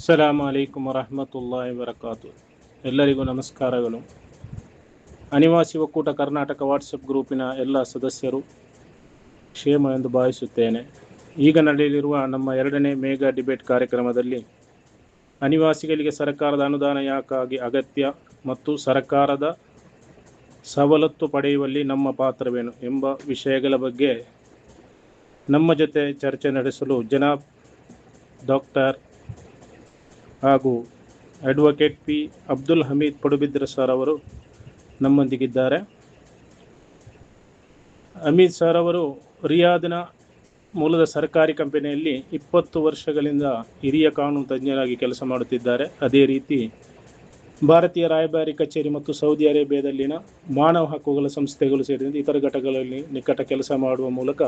ಅಸ್ಸಲಾಮು ಅಲೈಕುಂ ವರಹಮತುಲ್ಲಾಹಿ ವಬರಕಾತು. ಎಲ್ಲರಿಗೂ ನಮಸ್ಕಾರಗಳು. ಅನಿವಾಸಿ ಒಕ್ಕೂಟ ಕರ್ನಾಟಕ ವಾಟ್ಸಪ್ ಗ್ರೂಪಿನ ಎಲ್ಲ ಸದಸ್ಯರು ಕ್ಷೇಮ ಎಂದು ಭಾವಿಸುತ್ತೇನೆ. ಈಗ ನಡೆಯಲಿರುವ ನಮ್ಮ ಎರಡನೇ ಮೇಗಾ ಡಿಬೇಟ್ ಕಾರ್ಯಕ್ರಮದಲ್ಲಿ ಅನಿವಾಸಿಗಳಿಗೆ ಸರ್ಕಾರದ ಅನುದಾನ ಯಾಕಾಗಿ ಅಗತ್ಯ ಮತ್ತು ಸರ್ಕಾರದ ಸವಲತ್ತು ಪಡೆಯುವಲ್ಲಿ ನಮ್ಮ ಪಾತ್ರವೇನು ಎಂಬ ವಿಷಯಗಳ ಬಗ್ಗೆ ನಮ್ಮ ಜೊತೆ ಚರ್ಚೆ ನಡೆಸಲು ಜನಾಬ್ ಡಾಕ್ಟರ್ ಹಾಗೂ advocate P Abdul Hameed Padubidri sir ಅವರು ನಮ್ಮೊಂದಿಗಿದ್ದಾರೆ. ಹಮೀದ್ ಸರ್ ಅವರು ರಿಯಾದ್ನ ಮೂಲದ ಸರ್ಕಾರಿ ಕಂಪನಿಯಲ್ಲಿ 20 ವರ್ಷಗಳಿಂದ ಹಿರಿಯ ಕಾನೂನು ತಜ್ಞರಾಗಿ ಕೆಲಸ ಮಾಡುತ್ತಿದ್ದಾರೆ. ಅದೇ ರೀತಿ ಭಾರತೀಯ ರಾಯಭಾರಿ ಕಚೇರಿ ಮತ್ತು ಸೌದಿ ಅರೇಬಿಯಾದಲ್ಲಿನ ಮಾನವ ಹಕ್ಕುಗಳ ಸಂಸ್ಥೆಗಳು ಸೇರಿದಂತೆ ಇತರ ಘಟಕಗಳಲ್ಲಿ ನಿಕಟ ಕೆಲಸ ಮಾಡುವ ಮೂಲಕ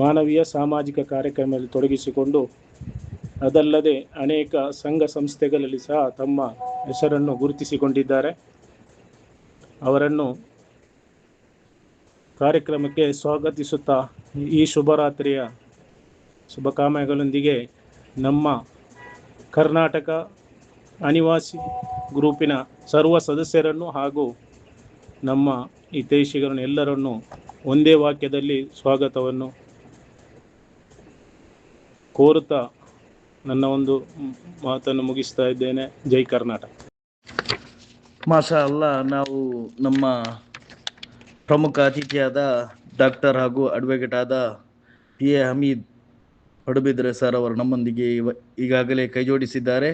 ಮಾನವೀಯ ಸಾಮಾಜಿಕ ಕಾರ್ಯಕ್ರಮದಲ್ಲಿ ತೊಡಗಿಸಿಕೊಂಡು ಅದಲ್ಲದೆ ಅನೇಕ ಸಂಘ ಸಂಸ್ಥೆಗಳಲ್ಲಿ ಸಹ ತಮ್ಮ ಹೆಸರನ್ನು ಗುರುತಿಸಿಕೊಂಡಿದ್ದಾರೆ. ಅವರನ್ನು ಕಾರ್ಯಕ್ರಮಕ್ಕೆ ಸ್ವಾಗತಿಸುತ್ತಾ ಈ ಶುಭರಾತ್ರಿಯ ಶುಭಕಾಮನೆಗಳೊಂದಿಗೆ ನಮ್ಮ ಕರ್ನಾಟಕ ಅನಿವಾಸಿ ಗ್ರೂಪಿನ ಸರ್ವ ಸದಸ್ಯರನ್ನು ಹಾಗೂ ನಮ್ಮ ಹಿತೈಷಿಗಳನ್ನು ಎಲ್ಲರನ್ನು ಒಂದೇ ವಾಕ್ಯದಲ್ಲಿ ಸ್ವಾಗತವನ್ನು ಕೋರುತ್ತಾ ನನ್ನ ಒಂದು ಮಾತನ್ನು ಮುಗಿಸ್ತಾ ಇದ್ದೇನೆ. ಜೈ ಕರ್ನಾಟಕ. ಮಾಷಾ ಅಲ್ಲಾ. ನಾವು ನಮ್ಮ ಪ್ರಮುಖ ಅತಿಥಿಯಾದ ಡಾಕ್ಟರ್ ಹಾಗೂ ಅಡ್ವೊಕೇಟ್ ಆದ P A Hameed Padubidri sir ಅವರು ನಮ್ಮೊಂದಿಗೆ ಈಗಾಗಲೇ ಕೈಜೋಡಿಸಿದ್ದಾರೆ.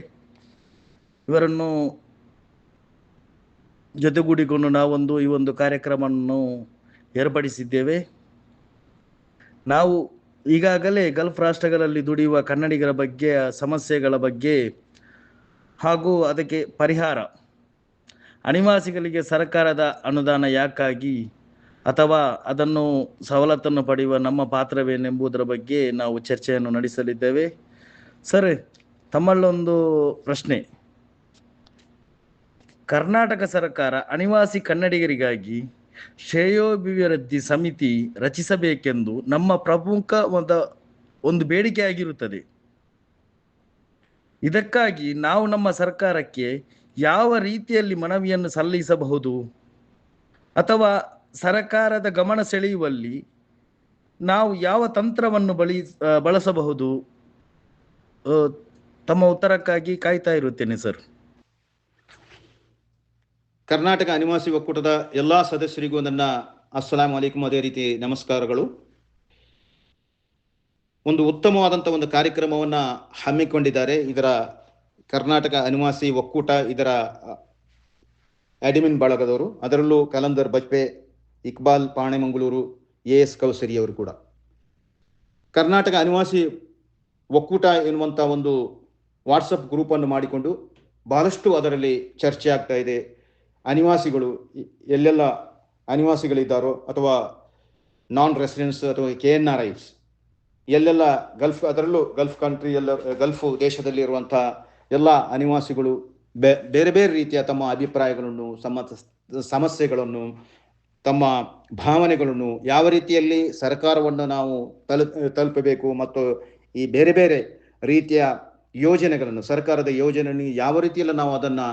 ಇವರನ್ನು ಜೊತೆಗೂಡಿಕೊಂಡು ನಾವೊಂದು ಈ ಒಂದು ಕಾರ್ಯಕ್ರಮವನ್ನು ಏರ್ಪಡಿಸಿದ್ದೇವೆ. ನಾವು ಈಗಾಗಲೇ ಗಲ್ಫ್ ರಾಷ್ಟ್ರಗಳಲ್ಲಿ ದುಡಿಯುವ ಕನ್ನಡಿಗರ ಬಗ್ಗೆ, ಸಮಸ್ಯೆಗಳ ಬಗ್ಗೆ ಹಾಗೂ ಅದಕ್ಕೆ ಪರಿಹಾರ, ಅನಿವಾಸಿಗಳಿಗೆ ಸರ್ಕಾರದ ಅನುದಾನ ಯಾಕಾಗಿ ಅಥವಾ ಅದನ್ನು ಸವಲತ್ತನ್ನು ಪಡೆಯುವ ನಮ್ಮ ಪಾತ್ರವೇನೆಂಬುದರ ಬಗ್ಗೆ ನಾವು ಚರ್ಚೆಯನ್ನು ನಡೆಸಲಿದ್ದೇವೆ. ಸರ್, ತಮ್ಮಲ್ಲೊಂದು ಪ್ರಶ್ನೆ. ಕರ್ನಾಟಕ ಸರ್ಕಾರ ಅನಿವಾಸಿ ಕನ್ನಡಿಗರಿಗಾಗಿ ಶ್ರೇಯೋಭಿವೃದ್ಧಿ ಸಮಿತಿ ರಚಿಸಬೇಕೆಂದು ನಮ್ಮ ಪ್ರಮುಖ ಒಂದು ಬೇಡಿಕೆ ಆಗಿರುತ್ತದೆ. ಇದಕ್ಕಾಗಿ ನಾವು ನಮ್ಮ ಸರ್ಕಾರಕ್ಕೆ ಯಾವ ರೀತಿಯಲ್ಲಿ ಮನವಿಯನ್ನು ಸಲ್ಲಿಸಬಹುದು ಅಥವಾ ಸರ್ಕಾರದ ಗಮನ ಸೆಳೆಯುವಲ್ಲಿ ನಾವು ಯಾವ ತಂತ್ರವನ್ನು ಬಳಸಬಹುದು? ತಮ್ಮ ಉತ್ತರಕ್ಕಾಗಿ ಕಾಯ್ತಾ ಇರುತ್ತೇನೆ ಸರ್. ಕರ್ನಾಟಕ ಅನಿವಾಸಿ ಒಕ್ಕೂಟದ ಎಲ್ಲ ಸದಸ್ಯರಿಗೂ ನನ್ನ ಅಸ್ಸಲಾಂ ಅಲೈಕುಂ, ಅದೇ ರೀತಿ ನಮಸ್ಕಾರಗಳು. ಒಂದು ಉತ್ತಮವಾದಂಥ ಒಂದು ಕಾರ್ಯಕ್ರಮವನ್ನು ಹಮ್ಮಿಕೊಂಡಿದ್ದಾರೆ. ಇದರ ಕರ್ನಾಟಕ ಅನಿವಾಸಿ ಒಕ್ಕೂಟ, ಇದರ ಅಡ್ಮಿನ್ ಬಳಗದವರು, ಅದರಲ್ಲೂ ಕಲಂದರ್ ಬಜ್ಪೆ, ಇಕ್ಬಾಲ್ ಪಾಣೆಮಂಗಳೂರು, AS ಕೌಸರಿ ಅವರು ಕೂಡ. ಕರ್ನಾಟಕ ಅನಿವಾಸಿ ಒಕ್ಕೂಟ ಎನ್ನುವಂಥ ಒಂದು ವಾಟ್ಸಪ್ ಗ್ರೂಪನ್ನು ಮಾಡಿಕೊಂಡು ಬಹಳಷ್ಟು ಅದರಲ್ಲಿ ಚರ್ಚೆ ಆಗ್ತಾ ಇದೆ. ಅನಿವಾಸಿಗಳು ಎಲ್ಲೆಲ್ಲ ಅನಿವಾಸಿಗಳಿದ್ದಾರೋ ಅಥವಾ ನಾನ್ ರೆಸಿಡೆನ್ಸ್ ಅಥವಾ KNRIs ಎಲ್ಲೆಲ್ಲ ಅದರಲ್ಲೂ ಗಲ್ಫ್ ಕಂಟ್ರಿ ಗಲ್ಫ್ ದೇಶದಲ್ಲಿರುವಂಥ ಎಲ್ಲ ಅನಿವಾಸಿಗಳು ಬೇರೆ ಬೇರೆ ರೀತಿಯ ತಮ್ಮ ಅಭಿಪ್ರಾಯಗಳನ್ನು, ಸಮಸ್ಯೆಗಳನ್ನು, ತಮ್ಮ ಭಾವನೆಗಳನ್ನು, ಯಾವ ರೀತಿಯಲ್ಲಿ ಸರ್ಕಾರವನ್ನು ನಾವು ತಲುಪಬೇಕು ಮತ್ತು ಈ ಬೇರೆ ಬೇರೆ ರೀತಿಯ ಯೋಜನೆಗಳನ್ನು, ಸರ್ಕಾರದ ಯೋಜನೆಯನ್ನು ಯಾವ ರೀತಿಯಲ್ಲಿ ನಾವು ಅದನ್ನು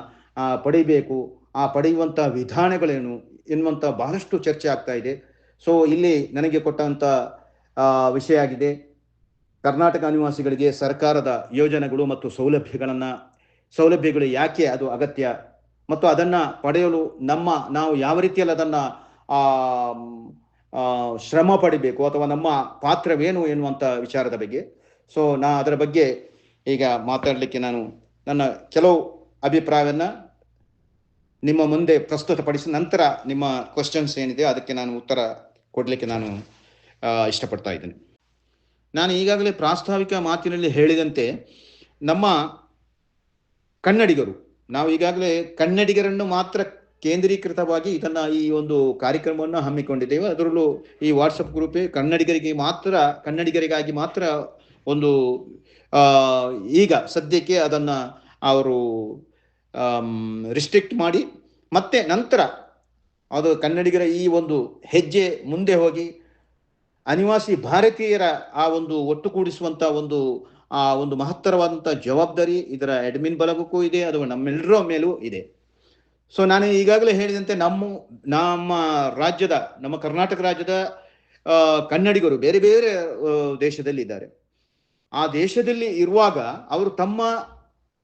ಪಡಿಬೇಕು, ಆ ಪಡೆಯುವಂಥ ವಿಧಾನಗಳೇನು ಎನ್ನುವಂಥ ಬಹಳಷ್ಟು ಚರ್ಚೆ ಆಗ್ತಾ ಇದೆ. ಸೊ ಇಲ್ಲಿ ನನಗೆ ಕೊಟ್ಟಂಥ ವಿಷಯ ಆಗಿದೆ, ಕರ್ನಾಟಕ ಅನಿವಾಸಿಗಳಿಗೆ ಸರ್ಕಾರದ ಯೋಜನೆಗಳು ಮತ್ತು ಸೌಲಭ್ಯಗಳು ಯಾಕೆ ಅದು ಅಗತ್ಯ ಮತ್ತು ಅದನ್ನು ಪಡೆಯಲು ನಾವು ಯಾವ ರೀತಿಯಲ್ಲಿ ಅದನ್ನು ಶ್ರಮ ಪಡಿಬೇಕು ಅಥವಾ ನಮ್ಮ ಪಾತ್ರವೇನು ಎನ್ನುವಂಥ ವಿಚಾರದ ಬಗ್ಗೆ. ಸೊ ಅದರ ಬಗ್ಗೆ ಈಗ ಮಾತಾಡಲಿಕ್ಕೆ ನಾನು ನನ್ನ ಕೆಲವು ಅಭಿಪ್ರಾಯವನ್ನು ನಿಮ್ಮ ಮುಂದೆ ಪ್ರಸ್ತುತಪಡಿಸಿ ನಂತರ ನಿಮ್ಮ ಕ್ವಶನ್ಸ್ ಏನಿದೆ ಅದಕ್ಕೆ ನಾನು ಉತ್ತರ ಕೊಡಲಿಕ್ಕೆ ನಾನು ಇಷ್ಟಪಡ್ತಾ ಇದ್ದೇನೆ. ನಾನು ಈಗಾಗಲೇ ಪ್ರಾಸ್ತಾವಿಕ ಮಾತಿನಲ್ಲಿ ಹೇಳಿದಂತೆ ನಮ್ಮ ಕನ್ನಡಿಗರು, ನಾವು ಈಗಾಗಲೇ ಕನ್ನಡಿಗರನ್ನು ಮಾತ್ರ ಕೇಂದ್ರೀಕೃತವಾಗಿ ಈ ಒಂದು ಕಾರ್ಯಕ್ರಮವನ್ನು ಹಮ್ಮಿಕೊಂಡಿದ್ದೇವೆ. ಅದರಲ್ಲೂ ಈ ವಾಟ್ಸಪ್ ಗ್ರೂಪೇ ಕನ್ನಡಿಗರಿಗಾಗಿ ಮಾತ್ರ ಒಂದು ಈಗ ಸದ್ಯಕ್ಕೆ ಅದನ್ನು ಅವರು ರಿಸ್ಟ್ರಿಕ್ಟ್ ಮಾಡಿ ಮತ್ತೆ ನಂತರ ಅದು ಕನ್ನಡಿಗರ ಈ ಒಂದು ಹೆಜ್ಜೆ ಮುಂದೆ ಹೋಗಿ ಅನಿವಾಸಿ ಭಾರತೀಯರ ಆ ಒಂದು ಒಟ್ಟುಗೂಡಿಸುವಂಥ ಒಂದು ಆ ಒಂದು ಮಹತ್ತರವಾದಂಥ ಜವಾಬ್ದಾರಿ ಇದರ ಅಡ್ಮಿನ್ ಬಲಗಕ್ಕೂ ಇದೆ, ಅದು ನಮ್ಮೆಲ್ಲರ ಮೇಲೂ ಇದೆ. ಸೊ ನಾನು ಈಗಾಗಲೇ ಹೇಳಿದಂತೆ ನಮ್ಮ ರಾಜ್ಯದ, ನಮ್ಮ ಕರ್ನಾಟಕ ರಾಜ್ಯದ ಕನ್ನಡಿಗರು ಬೇರೆ ಬೇರೆ ದೇಶದಲ್ಲಿ ಇದ್ದಾರೆ. ಆ ದೇಶದಲ್ಲಿ ಇರುವಾಗ ಅವರು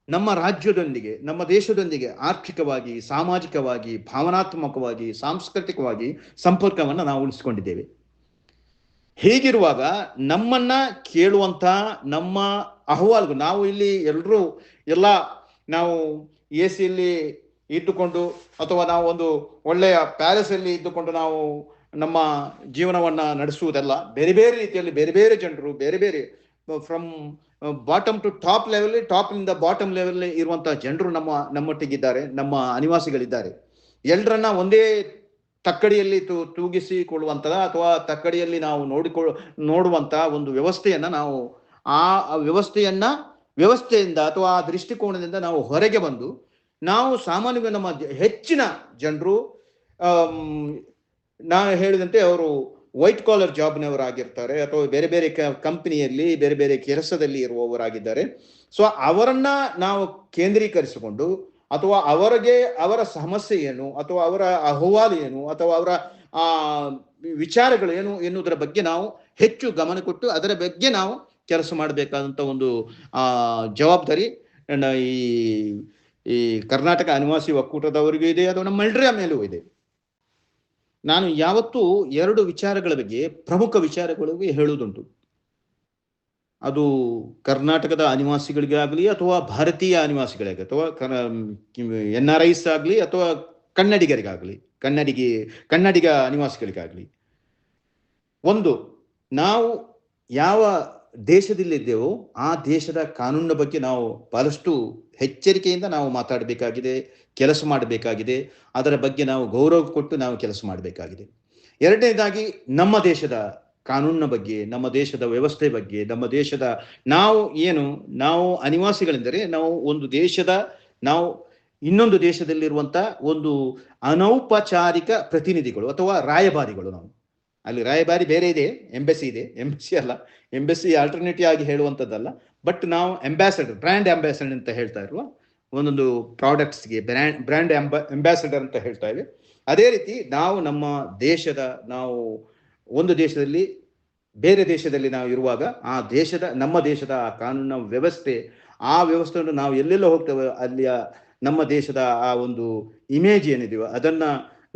ನಮ್ಮ ರಾಜ್ಯದೊಂದಿಗೆ, ನಮ್ಮ ದೇಶದೊಂದಿಗೆ ಆರ್ಥಿಕವಾಗಿ, ಸಾಮಾಜಿಕವಾಗಿ, ಭಾವನಾತ್ಮಕವಾಗಿ, ಸಾಂಸ್ಕೃತಿಕವಾಗಿ ಸಂಪರ್ಕವನ್ನು ನಾವು ಉಳಿಸಿಕೊಂಡಿದ್ದೇವೆ. ಹೀಗಿರುವಾಗ ನಮ್ಮನ್ನ ಕೇಳುವಂತ ನಮ್ಮ ಅಹವಾಲು, ನಾವು ಇಲ್ಲಿ ನಾವು AC ಇದ್ದುಕೊಂಡು ಅಥವಾ ನಾವು ಒಂದು ಒಳ್ಳೆಯ ಪ್ಯಾಲೇಸ್ ಅಲ್ಲಿ ಇದ್ದುಕೊಂಡು ನಾವು ನಮ್ಮ ಜೀವನವನ್ನ ನಡೆಸುವುದಲ್ಲ. ಬೇರೆ ಬೇರೆ ರೀತಿಯಲ್ಲಿ ಬೇರೆ ಬೇರೆ ಜನರು, ಬೇರೆ ಬೇರೆ from bottom to top level, top ಇಂದ ಬಾಟಮ್ ಲೆವೆಲ್ ಇರುವಂತಹ ಜನರು ನಮ್ಮೊಟ್ಟಿಗಿದ್ದಾರೆ, ನಮ್ಮ ಅನಿವಾಸಿಗಳಿದ್ದಾರೆ. ಎಲ್ಲರನ್ನ ಒಂದೇ ತಕ್ಕಡಿಯಲ್ಲಿ ತೂಗಿಸಿಕೊಳ್ಳುವಂತಹ ಅಥವಾ ತಕ್ಕಡಿಯಲ್ಲಿ ನಾವು ನೋಡುವಂತಹ ಒಂದು ವ್ಯವಸ್ಥೆಯನ್ನ ನಾವು ಆ ವ್ಯವಸ್ಥೆಯಿಂದ ಅಥವಾ ಆ ದೃಷ್ಟಿಕೋನದಿಂದ ನಾವು ಹೊರಗೆ ಬಂದು, ನಾವು ಸಾಮಾನ್ಯವಾಗಿ ನಮ್ಮ ಹೆಚ್ಚಿನ ಜನರು ನಾನು ಹೇಳಿದಂತೆ ಅವರು ವೈಟ್ ಕಾಲರ್ ಜಾಬ್ನವರಾಗಿರ್ತಾರೆ ಅಥವಾ ಬೇರೆ ಬೇರೆ ಕಂಪನಿಯಲ್ಲಿ ಬೇರೆ ಬೇರೆ ಕೆಲಸದಲ್ಲಿ ಇರುವವರಾಗಿದ್ದಾರೆ. ಸೊ ಅವರನ್ನ ನಾವು ಕೇಂದ್ರೀಕರಿಸಿಕೊಂಡು ಅಥವಾ ಅವರ ಸಮಸ್ಯೆ ಏನು ಅಥವಾ ಅವರ ಅಹವಾಲು ಏನು ಅಥವಾ ಅವರ ವಿಚಾರಗಳು ಏನು ಎನ್ನುವುದರ ಬಗ್ಗೆ ನಾವು ಹೆಚ್ಚು ಗಮನ ಕೊಟ್ಟು ಅದರ ಬಗ್ಗೆ ನಾವು ಕೆಲಸ ಮಾಡಬೇಕಾದಂಥ ಒಂದು ಜವಾಬ್ದಾರಿ ಈ ಕರ್ನಾಟಕ ಅನಿವಾಸಿ ಒಕ್ಕೂಟದವರಿಗೂ ಇದೆ, ಅದು ನಮ್ಮೆಲ್ಲರ ಮೇಲೂ ಇದೆ. ನಾನು ಯಾವತ್ತೂ 2 ವಿಚಾರಗಳ ಬಗ್ಗೆ, ಪ್ರಮುಖ ವಿಚಾರಗಳಿಗೆ ಹೇಳುವುದುಂಟು. ಅದು ಕರ್ನಾಟಕದ ಅನಿವಾಸಿಗಳಿಗೆ ಆಗಲಿ ಅಥವಾ ಭಾರತೀಯ ಅನಿವಾಸಿಗಳಿಗೆ ಅಥವಾ NRIs ಆಗಲಿ ಅಥವಾ ಕನ್ನಡಿಗರಿಗಾಗಲಿ, ಕನ್ನಡಿಗ ಅನಿವಾಸಿಗಳಿಗಾಗಲಿ, ಒಂದು, ನಾವು ಯಾವ ದೇಶದಲ್ಲಿದ್ದೇವೋ ಆ ದೇಶದ ಕಾನೂನಿನ ಬಗ್ಗೆ ನಾವು ಬಹಳಷ್ಟು ಎಚ್ಚರಿಕೆಯಿಂದ ನಾವು ಮಾತಾಡಬೇಕಾಗಿದೆ, ಕೆಲಸ ಮಾಡಬೇಕಾಗಿದೆ. ಅದರ ಬಗ್ಗೆ ನಾವು ಗೌರವ ಕೊಟ್ಟು ನಾವು ಕೆಲಸ ಮಾಡಬೇಕಾಗಿದೆ. ಎರಡನೇದಾಗಿ ನಮ್ಮ ದೇಶದ ಕಾನೂನಿನ ಬಗ್ಗೆ, ನಮ್ಮ ದೇಶದ ವ್ಯವಸ್ಥೆ ಬಗ್ಗೆ, ನಮ್ಮ ದೇಶದ ನಾವು ಅನಿವಾಸಿಗಳೆಂದರೆ ನಾವು ಇನ್ನೊಂದು ದೇಶದಲ್ಲಿರುವಂತ ಒಂದು ಅನೌಪಚಾರಿಕ ಪ್ರತಿನಿಧಿಗಳು ಅಥವಾ ರಾಯಭಾರಿಗಳು. ನಾವು ಅಲ್ಲಿ ರಾಯಭಾರಿ ಬೇರೆ ಇದೆ, ಎಂಬಸಿ ಇದೆ, ಎಂಬಸಿ ಅಲ್ಲ, ಎಂಬಸಿ ಆಲ್ಟರ್ನೇಟಿವ್ ಆಗಿ ಹೇಳುವಂಥದ್ದಲ್ಲ, ಬಟ್ ನಾವು ಅಂಬಾಸಡರ್, ಬ್ರ್ಯಾಂಡ್ ಅಂಬಾಸಡರ್ ಅಂತ ಹೇಳ್ತಾ ಇರುವ ಒಂದೊಂದು ಪ್ರಾಡಕ್ಟ್ಸ್ಗೆ ಬ್ರ್ಯಾಂಡ್ ಅಂಬಾಸಡರ್ ಅಂತ ಹೇಳ್ತಾ ಇವೆ. ಅದೇ ರೀತಿ ನಾವು ಒಂದು ದೇಶದಲ್ಲಿ ಬೇರೆ ದೇಶದಲ್ಲಿ ನಾವು ಇರುವಾಗ ನಮ್ಮ ದೇಶದ ಆ ಕಾನೂನಿನ ವ್ಯವಸ್ಥೆ, ಆ ವ್ಯವಸ್ಥೆಯನ್ನು ನಾವು ಎಲ್ಲೆಲ್ಲ ಹೋಗ್ತೇವೆ ಅಲ್ಲಿಯ ನಮ್ಮ ದೇಶದ ಆ ಒಂದು ಇಮೇಜ್ ಏನಿದೆಯೋ ಅದನ್ನ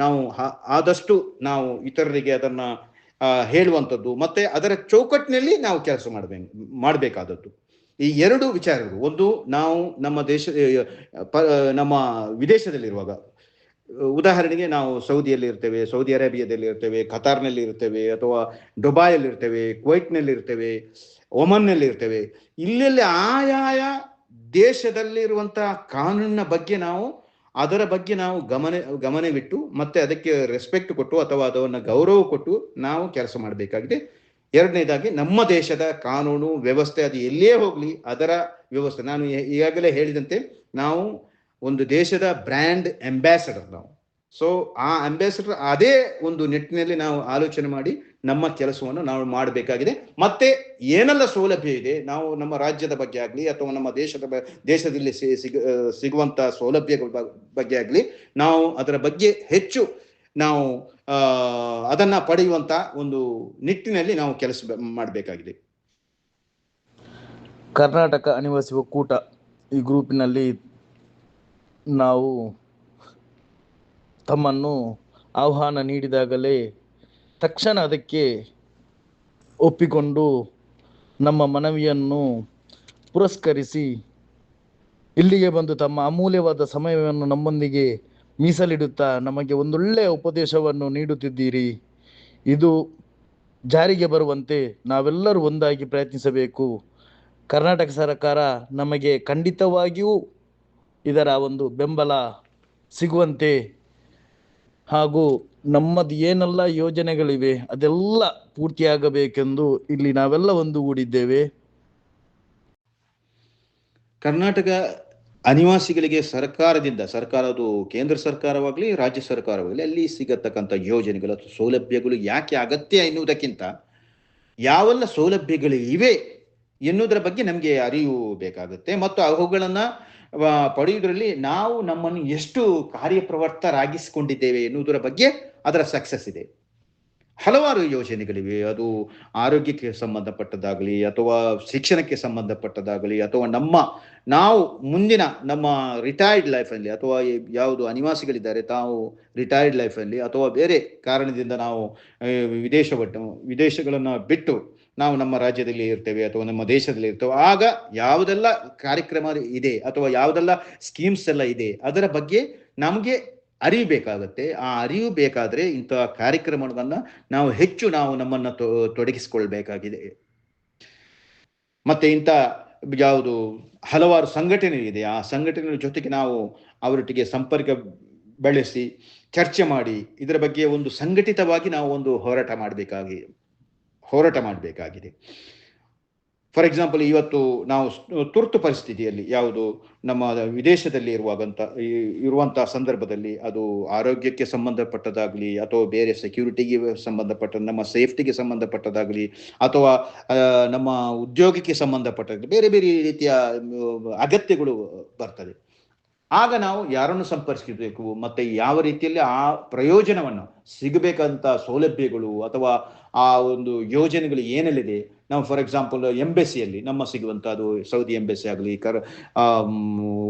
ನಾವು ಆದಷ್ಟು ನಾವು ಇತರರಿಗೆ ಅದನ್ನ ಹೇಳುವಂಥದ್ದು ಮತ್ತೆ ಅದರ ಚೌಕಟ್ಟಿನಲ್ಲಿ ನಾವು ಕೆಲಸ ಮಾಡಬೇಕಾದದ್ದು. ಈ 2 ವಿಚಾರಗಳು, ಒಂದು ನಾವು ನಮ್ಮ ವಿದೇಶದಲ್ಲಿರುವಾಗ, ಉದಾಹರಣೆಗೆ ನಾವು ಸೌದಿಯಲ್ಲಿ ಇರ್ತೇವೆ, ಸೌದಿ ಅರೇಬಿಯಾದಲ್ಲಿ ಇರ್ತೇವೆ, ಕತಾರ್ನಲ್ಲಿ ಇರ್ತೇವೆ ಅಥವಾ ದುಬೈಯಲ್ಲಿ ಇರ್ತೇವೆ, ಕುವೈಟ್ನಲ್ಲಿ ಇರ್ತೇವೆ, ಒಮನ್ನಲ್ಲಿ ಇರ್ತೇವೆ. ಇಲ್ಲೆಲ್ಲಿ ಆಯಾಯ ದೇಶದಲ್ಲಿರುವಂತಹ ಕಾನೂನಿನ ಬಗ್ಗೆ ಅದರ ಬಗ್ಗೆ ನಾವು ಗಮನವಿಟ್ಟು ಮತ್ತೆ ಅದಕ್ಕೆ ರೆಸ್ಪೆಕ್ಟ್ ಕೊಟ್ಟು ಅಥವಾ ಅದನ್ನು ಗೌರವ ಕೊಟ್ಟು ನಾವು ಕೆಲಸ ಮಾಡಬೇಕಾಗಿದೆ. ಎರಡನೇದಾಗಿ ನಮ್ಮ ದೇಶದ ಕಾನೂನು ವ್ಯವಸ್ಥೆ ಅದು ಎಲ್ಲೇ ಹೋಗ್ಲಿ ಅದರ ವ್ಯವಸ್ಥೆ, ನಾನು ಈಗಾಗಲೇ ಹೇಳಿದಂತೆ ನಾವು ಒಂದು ದೇಶದ ಬ್ರ್ಯಾಂಡ್ ಅಂಬಾಸಡರ್ ನಾವು. ಸೊ ಆ ಅಂಬಾಸಡರ್ ಅದೇ ಒಂದು ನಿಟ್ಟಿನಲ್ಲಿ ನಾವು ಆಲೋಚನೆ ಮಾಡಿ ನಮ್ಮ ಕೆಲಸವನ್ನು ನಾವು ಮಾಡಬೇಕಾಗಿದೆ. ಮತ್ತೆ ಏನೆಲ್ಲ ಸೌಲಭ್ಯ ಇದೆ, ನಾವು ನಮ್ಮ ರಾಜ್ಯದ ಬಗ್ಗೆ ಆಗಲಿ ಅಥವಾ ನಮ್ಮ ದೇಶದಲ್ಲಿ ಸಿಗುವಂತ ಸೌಲಭ್ಯಗಳ ಬಗ್ಗೆ ಆಗಲಿ ನಾವು ಅದರ ಬಗ್ಗೆ ಹೆಚ್ಚು ನಾವು ಅದನ್ನ ಪಡೆಯುವಂತ ಒಂದು ನಿಟ್ಟಿನಲ್ಲಿ ನಾವು ಕೆಲಸ ಮಾಡಬೇಕಾಗಿದೆ. ಕರ್ನಾಟಕ ಅನಿವಾಸಿ ಒಕ್ಕೂಟ ಈ ಗ್ರೂಪಿನಲ್ಲಿ ನಾವು ತಮ್ಮನ್ನು ಆಹ್ವಾನ ನೀಡಿದಾಗಲೇ ತಕ್ಷಣ ಅದಕ್ಕೆ ಒಪ್ಪಿಕೊಂಡು ನಮ್ಮ ಮನವಿಯನ್ನು ಪುರಸ್ಕರಿಸಿ ಇಲ್ಲಿಗೆ ಬಂದು ತಮ್ಮ ಅಮೂಲ್ಯವಾದ ಸಮಯವನ್ನು ನಮ್ಮೊಂದಿಗೆ ಮೀಸಲಿಡುತ್ತಾ ನಮಗೆ ಒಂದೊಳ್ಳೆಯ ಉಪದೇಶವನ್ನು ನೀಡುತ್ತಿದ್ದೀರಿ. ಇದು ಜಾರಿಗೆ ಬರುವಂತೆ ನಾವೆಲ್ಲರೂ ಒಂದಾಗಿ ಪ್ರಯತ್ನಿಸಬೇಕು. ಕರ್ನಾಟಕ ಸರ್ಕಾರ ನಮಗೆ ಖಂಡಿತವಾಗಿಯೂ ಇದರ ಒಂದು ಬೆಂಬಲ ಸಿಗುವಂತೆ ಹಾಗೂ ನಮ್ಮದು ಏನೆಲ್ಲ ಯೋಜನೆಗಳಿವೆ ಅದೆಲ್ಲ ಪೂರ್ತಿಯಾಗಬೇಕೆಂದು ಇಲ್ಲಿ ನಾವೆಲ್ಲ ಒಂದುಗೂಡಿದ್ದೇವೆ. ಕರ್ನಾಟಕ ಅನಿವಾಸಿಗಳಿಗೆ ಸರ್ಕಾರದು ಕೇಂದ್ರ ಸರ್ಕಾರವಾಗಲಿ ರಾಜ್ಯ ಸರ್ಕಾರವಾಗಲಿ ಅಲ್ಲಿ ಸಿಗತಕ್ಕಂಥ ಯೋಜನೆಗಳು ಅಥವಾ ಸೌಲಭ್ಯಗಳು ಯಾಕೆ ಅಗತ್ಯ ಎನ್ನುವುದಕ್ಕಿಂತ ಯಾವೆಲ್ಲ ಸೌಲಭ್ಯಗಳು ಇವೆ ಎನ್ನುವುದರ ಬಗ್ಗೆ ನಮಗೆ ಅರಿವು ಬೇಕಾಗುತ್ತೆ. ಮತ್ತು ಅವುಗಳನ್ನು ಪಡೆಯುವುದರಲ್ಲಿ ನಾವು ನಮ್ಮನ್ನು ಎಷ್ಟು ಕಾರ್ಯಪ್ರವರ್ತರಾಗಿಸಿಕೊಂಡಿದ್ದೇವೆ ಎನ್ನುವುದರ ಬಗ್ಗೆ ಅದರ ಸಕ್ಸಸ್ ಇದೆ. ಹಲವಾರು ಯೋಜನೆಗಳಿವೆ, ಅದು ಆರೋಗ್ಯಕ್ಕೆ ಸಂಬಂಧಪಟ್ಟದ್ದಾಗಲಿ ಅಥವಾ ಶಿಕ್ಷಣಕ್ಕೆ ಸಂಬಂಧಪಟ್ಟದ್ದಾಗಲಿ ಅಥವಾ ನಾವು ಮುಂದಿನ ನಮ್ಮ ರಿಟೈರ್ಡ್ ಲೈಫಲ್ಲಿ ಅಥವಾ ಯಾವುದು ಅನಿವಾಸಿಗಳಿದ್ದಾರೆ ತಾವು ರಿಟೈರ್ಡ್ ಲೈಫಲ್ಲಿ ಅಥವಾ ಬೇರೆ ಕಾರಣದಿಂದ ನಾವು ವಿದೇಶಗಳನ್ನು ಬಿಟ್ಟು ನಾವು ನಮ್ಮ ರಾಜ್ಯದಲ್ಲಿ ಇರ್ತೇವೆ ಅಥವಾ ನಮ್ಮ ದೇಶದಲ್ಲಿ ಇರ್ತೇವೆ, ಆಗ ಯಾವುದೆಲ್ಲ ಕಾರ್ಯಕ್ರಮ ಇದೆ ಅಥವಾ ಯಾವುದೆಲ್ಲ ಸ್ಕೀಮ್ಸ್ ಎಲ್ಲ ಇದೆ ಅದರ ಬಗ್ಗೆ ನಮಗೆ ಅರಿವು ಬೇಕಾಗುತ್ತೆ. ಆ ಅರಿವು ಬೇಕಾದರೆ ಇಂತಹ ಕಾರ್ಯಕ್ರಮಗಳನ್ನು ನಾವು ನಮ್ಮನ್ನು ತೊಡಗಿಸಿಕೊಳ್ಬೇಕಾಗಿದೆ. ಮತ್ತೆ ಇಂಥ ಯಾವುದು ಹಲವಾರು ಸಂಘಟನೆ ಇದೆ, ಆ ಸಂಘಟನೆಗಳ ಜೊತೆಗೆ ನಾವು ಅವರೊಟ್ಟಿಗೆ ಸಂಪರ್ಕ ಬೆಳೆಸಿ ಚರ್ಚೆ ಮಾಡಿ ಇದರ ಬಗ್ಗೆ ಒಂದು ಸಂಘಟಿತವಾಗಿ ನಾವು ಒಂದು ಹೋರಾಟ ಮಾಡಬೇಕಾಗಿದೆ. ಫಾರ್ ಎಕ್ಸಾಂಪಲ್, ಇವತ್ತು ನಾವು ತುರ್ತು ಪರಿಸ್ಥಿತಿಯಲ್ಲಿ ಯಾವುದು ನಮ್ಮ ವಿದೇಶದಲ್ಲಿ ಇರುವಂತಹ ಸಂದರ್ಭದಲ್ಲಿ ಅದು ಆರೋಗ್ಯಕ್ಕೆ ಸಂಬಂಧಪಟ್ಟದಾಗಲಿ ಅಥವಾ ಬೇರೆ ಸೆಕ್ಯೂರಿಟಿಗೆ ಸಂಬಂಧಪಟ್ಟ ನಮ್ಮ ಸೇಫ್ಟಿಗೆ ಸಂಬಂಧಪಟ್ಟದಾಗಲಿ ಅಥವಾ ನಮ್ಮ ಉದ್ಯೋಗಕ್ಕೆ ಸಂಬಂಧಪಟ್ಟ ಬೇರೆ ಬೇರೆ ರೀತಿಯ ಅಗತ್ಯಗಳು ಬರ್ತದೆ. ಆಗ ನಾವು ಯಾರನ್ನು ಸಂಪರ್ಕಿಸಬೇಕು ಮತ್ತೆ ಯಾವ ರೀತಿಯಲ್ಲಿ ಆ ಪ್ರಯೋಜನವನ್ನು ಸಿಗಬೇಕಂತ ಸೌಲಭ್ಯಗಳು ಅಥವಾ ಆ ಒಂದು ಯೋಜನೆಗಳು ಏನೆಲ್ಲಿದೆ. ನಾವು ಫಾರ್ ಎಕ್ಸಾಂಪಲ್ ಎಂಬೆಸಿಯಲ್ಲಿ ನಮ್ಮ ಸಿಗುವಂಥದ್ದು ಸೌದಿ ಎಂಬೆಸಿ ಆಗಲಿ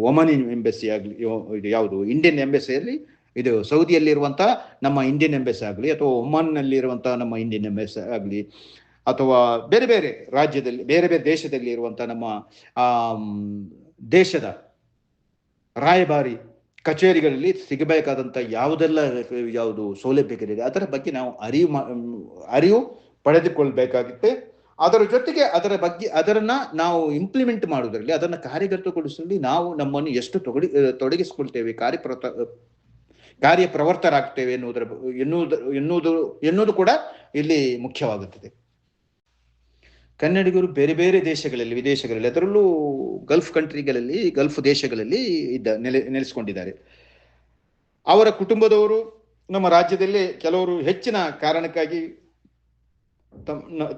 ಒಮನ್ ಎಂಬೆಸಿ ಆಗಲಿ, ಯಾವುದು ಇಂಡಿಯನ್ ಎಂಬೆಸಿಯಲ್ಲಿ ಇದು ಸೌದಿಯಲ್ಲಿರುವಂತಹ ನಮ್ಮ ಇಂಡಿಯನ್ ಎಂಬೆಸಿ ಆಗಲಿ ಅಥವಾ ಒಮನ್ನಲ್ಲಿರುವಂತಹ ನಮ್ಮ ಇಂಡಿಯನ್ ಎಂಬೆಸಿ ಆಗಲಿ ಅಥವಾ ಬೇರೆ ಬೇರೆ ರಾಜ್ಯದಲ್ಲಿ ಬೇರೆ ಬೇರೆ ದೇಶದಲ್ಲಿ ಇರುವಂತಹ ನಮ್ಮ ದೇಶದ ರಾಯಭಾರಿ ಕಚೇರಿಗಳಲ್ಲಿ ಸಿಗಬೇಕಾದಂಥ ಯಾವುದು ಸೌಲಭ್ಯಗಳಿದೆ ಅದರ ಬಗ್ಗೆ ನಾವು ಅರಿವು ಪಡೆದುಕೊಳ್ಬೇಕಾಗುತ್ತೆ. ಅದರ ಜೊತೆಗೆ ಅದರನ್ನ ನಾವು ಇಂಪ್ಲಿಮೆಂಟ್ ಮಾಡುವುದರಲ್ಲಿ ಅದನ್ನು ಕಾರ್ಯಗತಗೊಳಿಸುವಲ್ಲಿ ನಾವು ನಮ್ಮನ್ನು ಎಷ್ಟು ತೊಡಗಿಸಿಕೊಳ್ತೇವೆ, ಕಾರ್ಯಪ್ರವರ್ತರಾಗ್ತೇವೆ ಎನ್ನುವುದು ಕೂಡ ಇಲ್ಲಿ ಮುಖ್ಯವಾಗುತ್ತದೆ. ಕನ್ನಡಿಗರು ಬೇರೆ ಬೇರೆ ದೇಶಗಳಲ್ಲಿ ವಿದೇಶಗಳಲ್ಲಿ ಅದರಲ್ಲೂ ಗಲ್ಫ್ ದೇಶಗಳಲ್ಲಿ ನೆಲೆಸಿಕೊಂಡಿದ್ದಾರೆ. ಅವರ ಕುಟುಂಬದವರು ನಮ್ಮ ರಾಜ್ಯದಲ್ಲೇ ಕೆಲವರು ಹೆಚ್ಚಿನ ಕಾರಣಕ್ಕಾಗಿ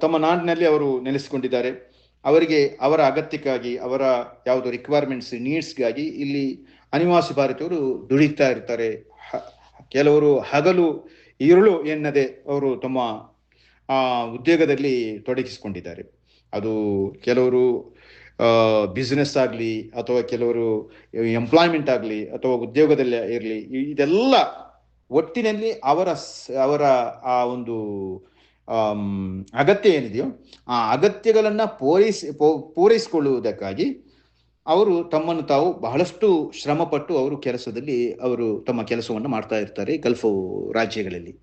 ತಮ್ಮ ನಾಡಿನಲ್ಲಿ ಅವರು ನೆಲೆಸಿಕೊಂಡಿದ್ದಾರೆ. ಅವರ ಅಗತ್ಯಕ್ಕಾಗಿ ಅವರ ಯಾವುದು ರಿಕ್ವೈರ್ಮೆಂಟ್ಸ್ ನೀಡ್ಸ್ಗಾಗಿ ಇಲ್ಲಿ ಅನಿವಾಸಿ ಭಾರತೀಯರು ದುಡಿತಾ ಇರ್ತಾರೆ. ಕೆಲವರು ಹಗಲು ഇരുಳು ಎನ್ನದೆ ಅವರು ತಮ್ಮ ಉದ್ಯೋಗದಲ್ಲಿ ತೊಡಗಿಸಿಕೊಂಡಿದ್ದಾರೆ. ಅದು ಕೆಲವರು ಬಿಸ್ನೆಸ್ ಆಗಲಿ ಅಥವಾ ಕೆಲವರು ಎಂಪ್ಲಾಯ್ಮೆಂಟ್ ಆಗಲಿ ಅಥವಾ ಉದ್ಯೋಗದಲ್ಲಿ ಇರಲಿ, ಇದೆಲ್ಲ ಒಟ್ಟಿನಲ್ಲಿ ಅವರ ಆ ಒಂದು ಅಗತ್ಯ ಏನಿದೆಯೋ ಆ ಅಗತ್ಯಗಳನ್ನು ಪೂರೈಸಿಕೊಳ್ಳುವುದಕ್ಕಾಗಿ ಅವರು ತಮ್ಮನ್ನು ತಾವು ಬಹಳಷ್ಟು ಶ್ರಮಪಟ್ಟು ಅವರು ತಮ್ಮ ಕೆಲಸವನ್ನು ಮಾಡ್ತಾ ಇರ್ತಾರೆ ಗಲ್ಫ್ ರಾಜ್ಯಗಳಲ್ಲಿ.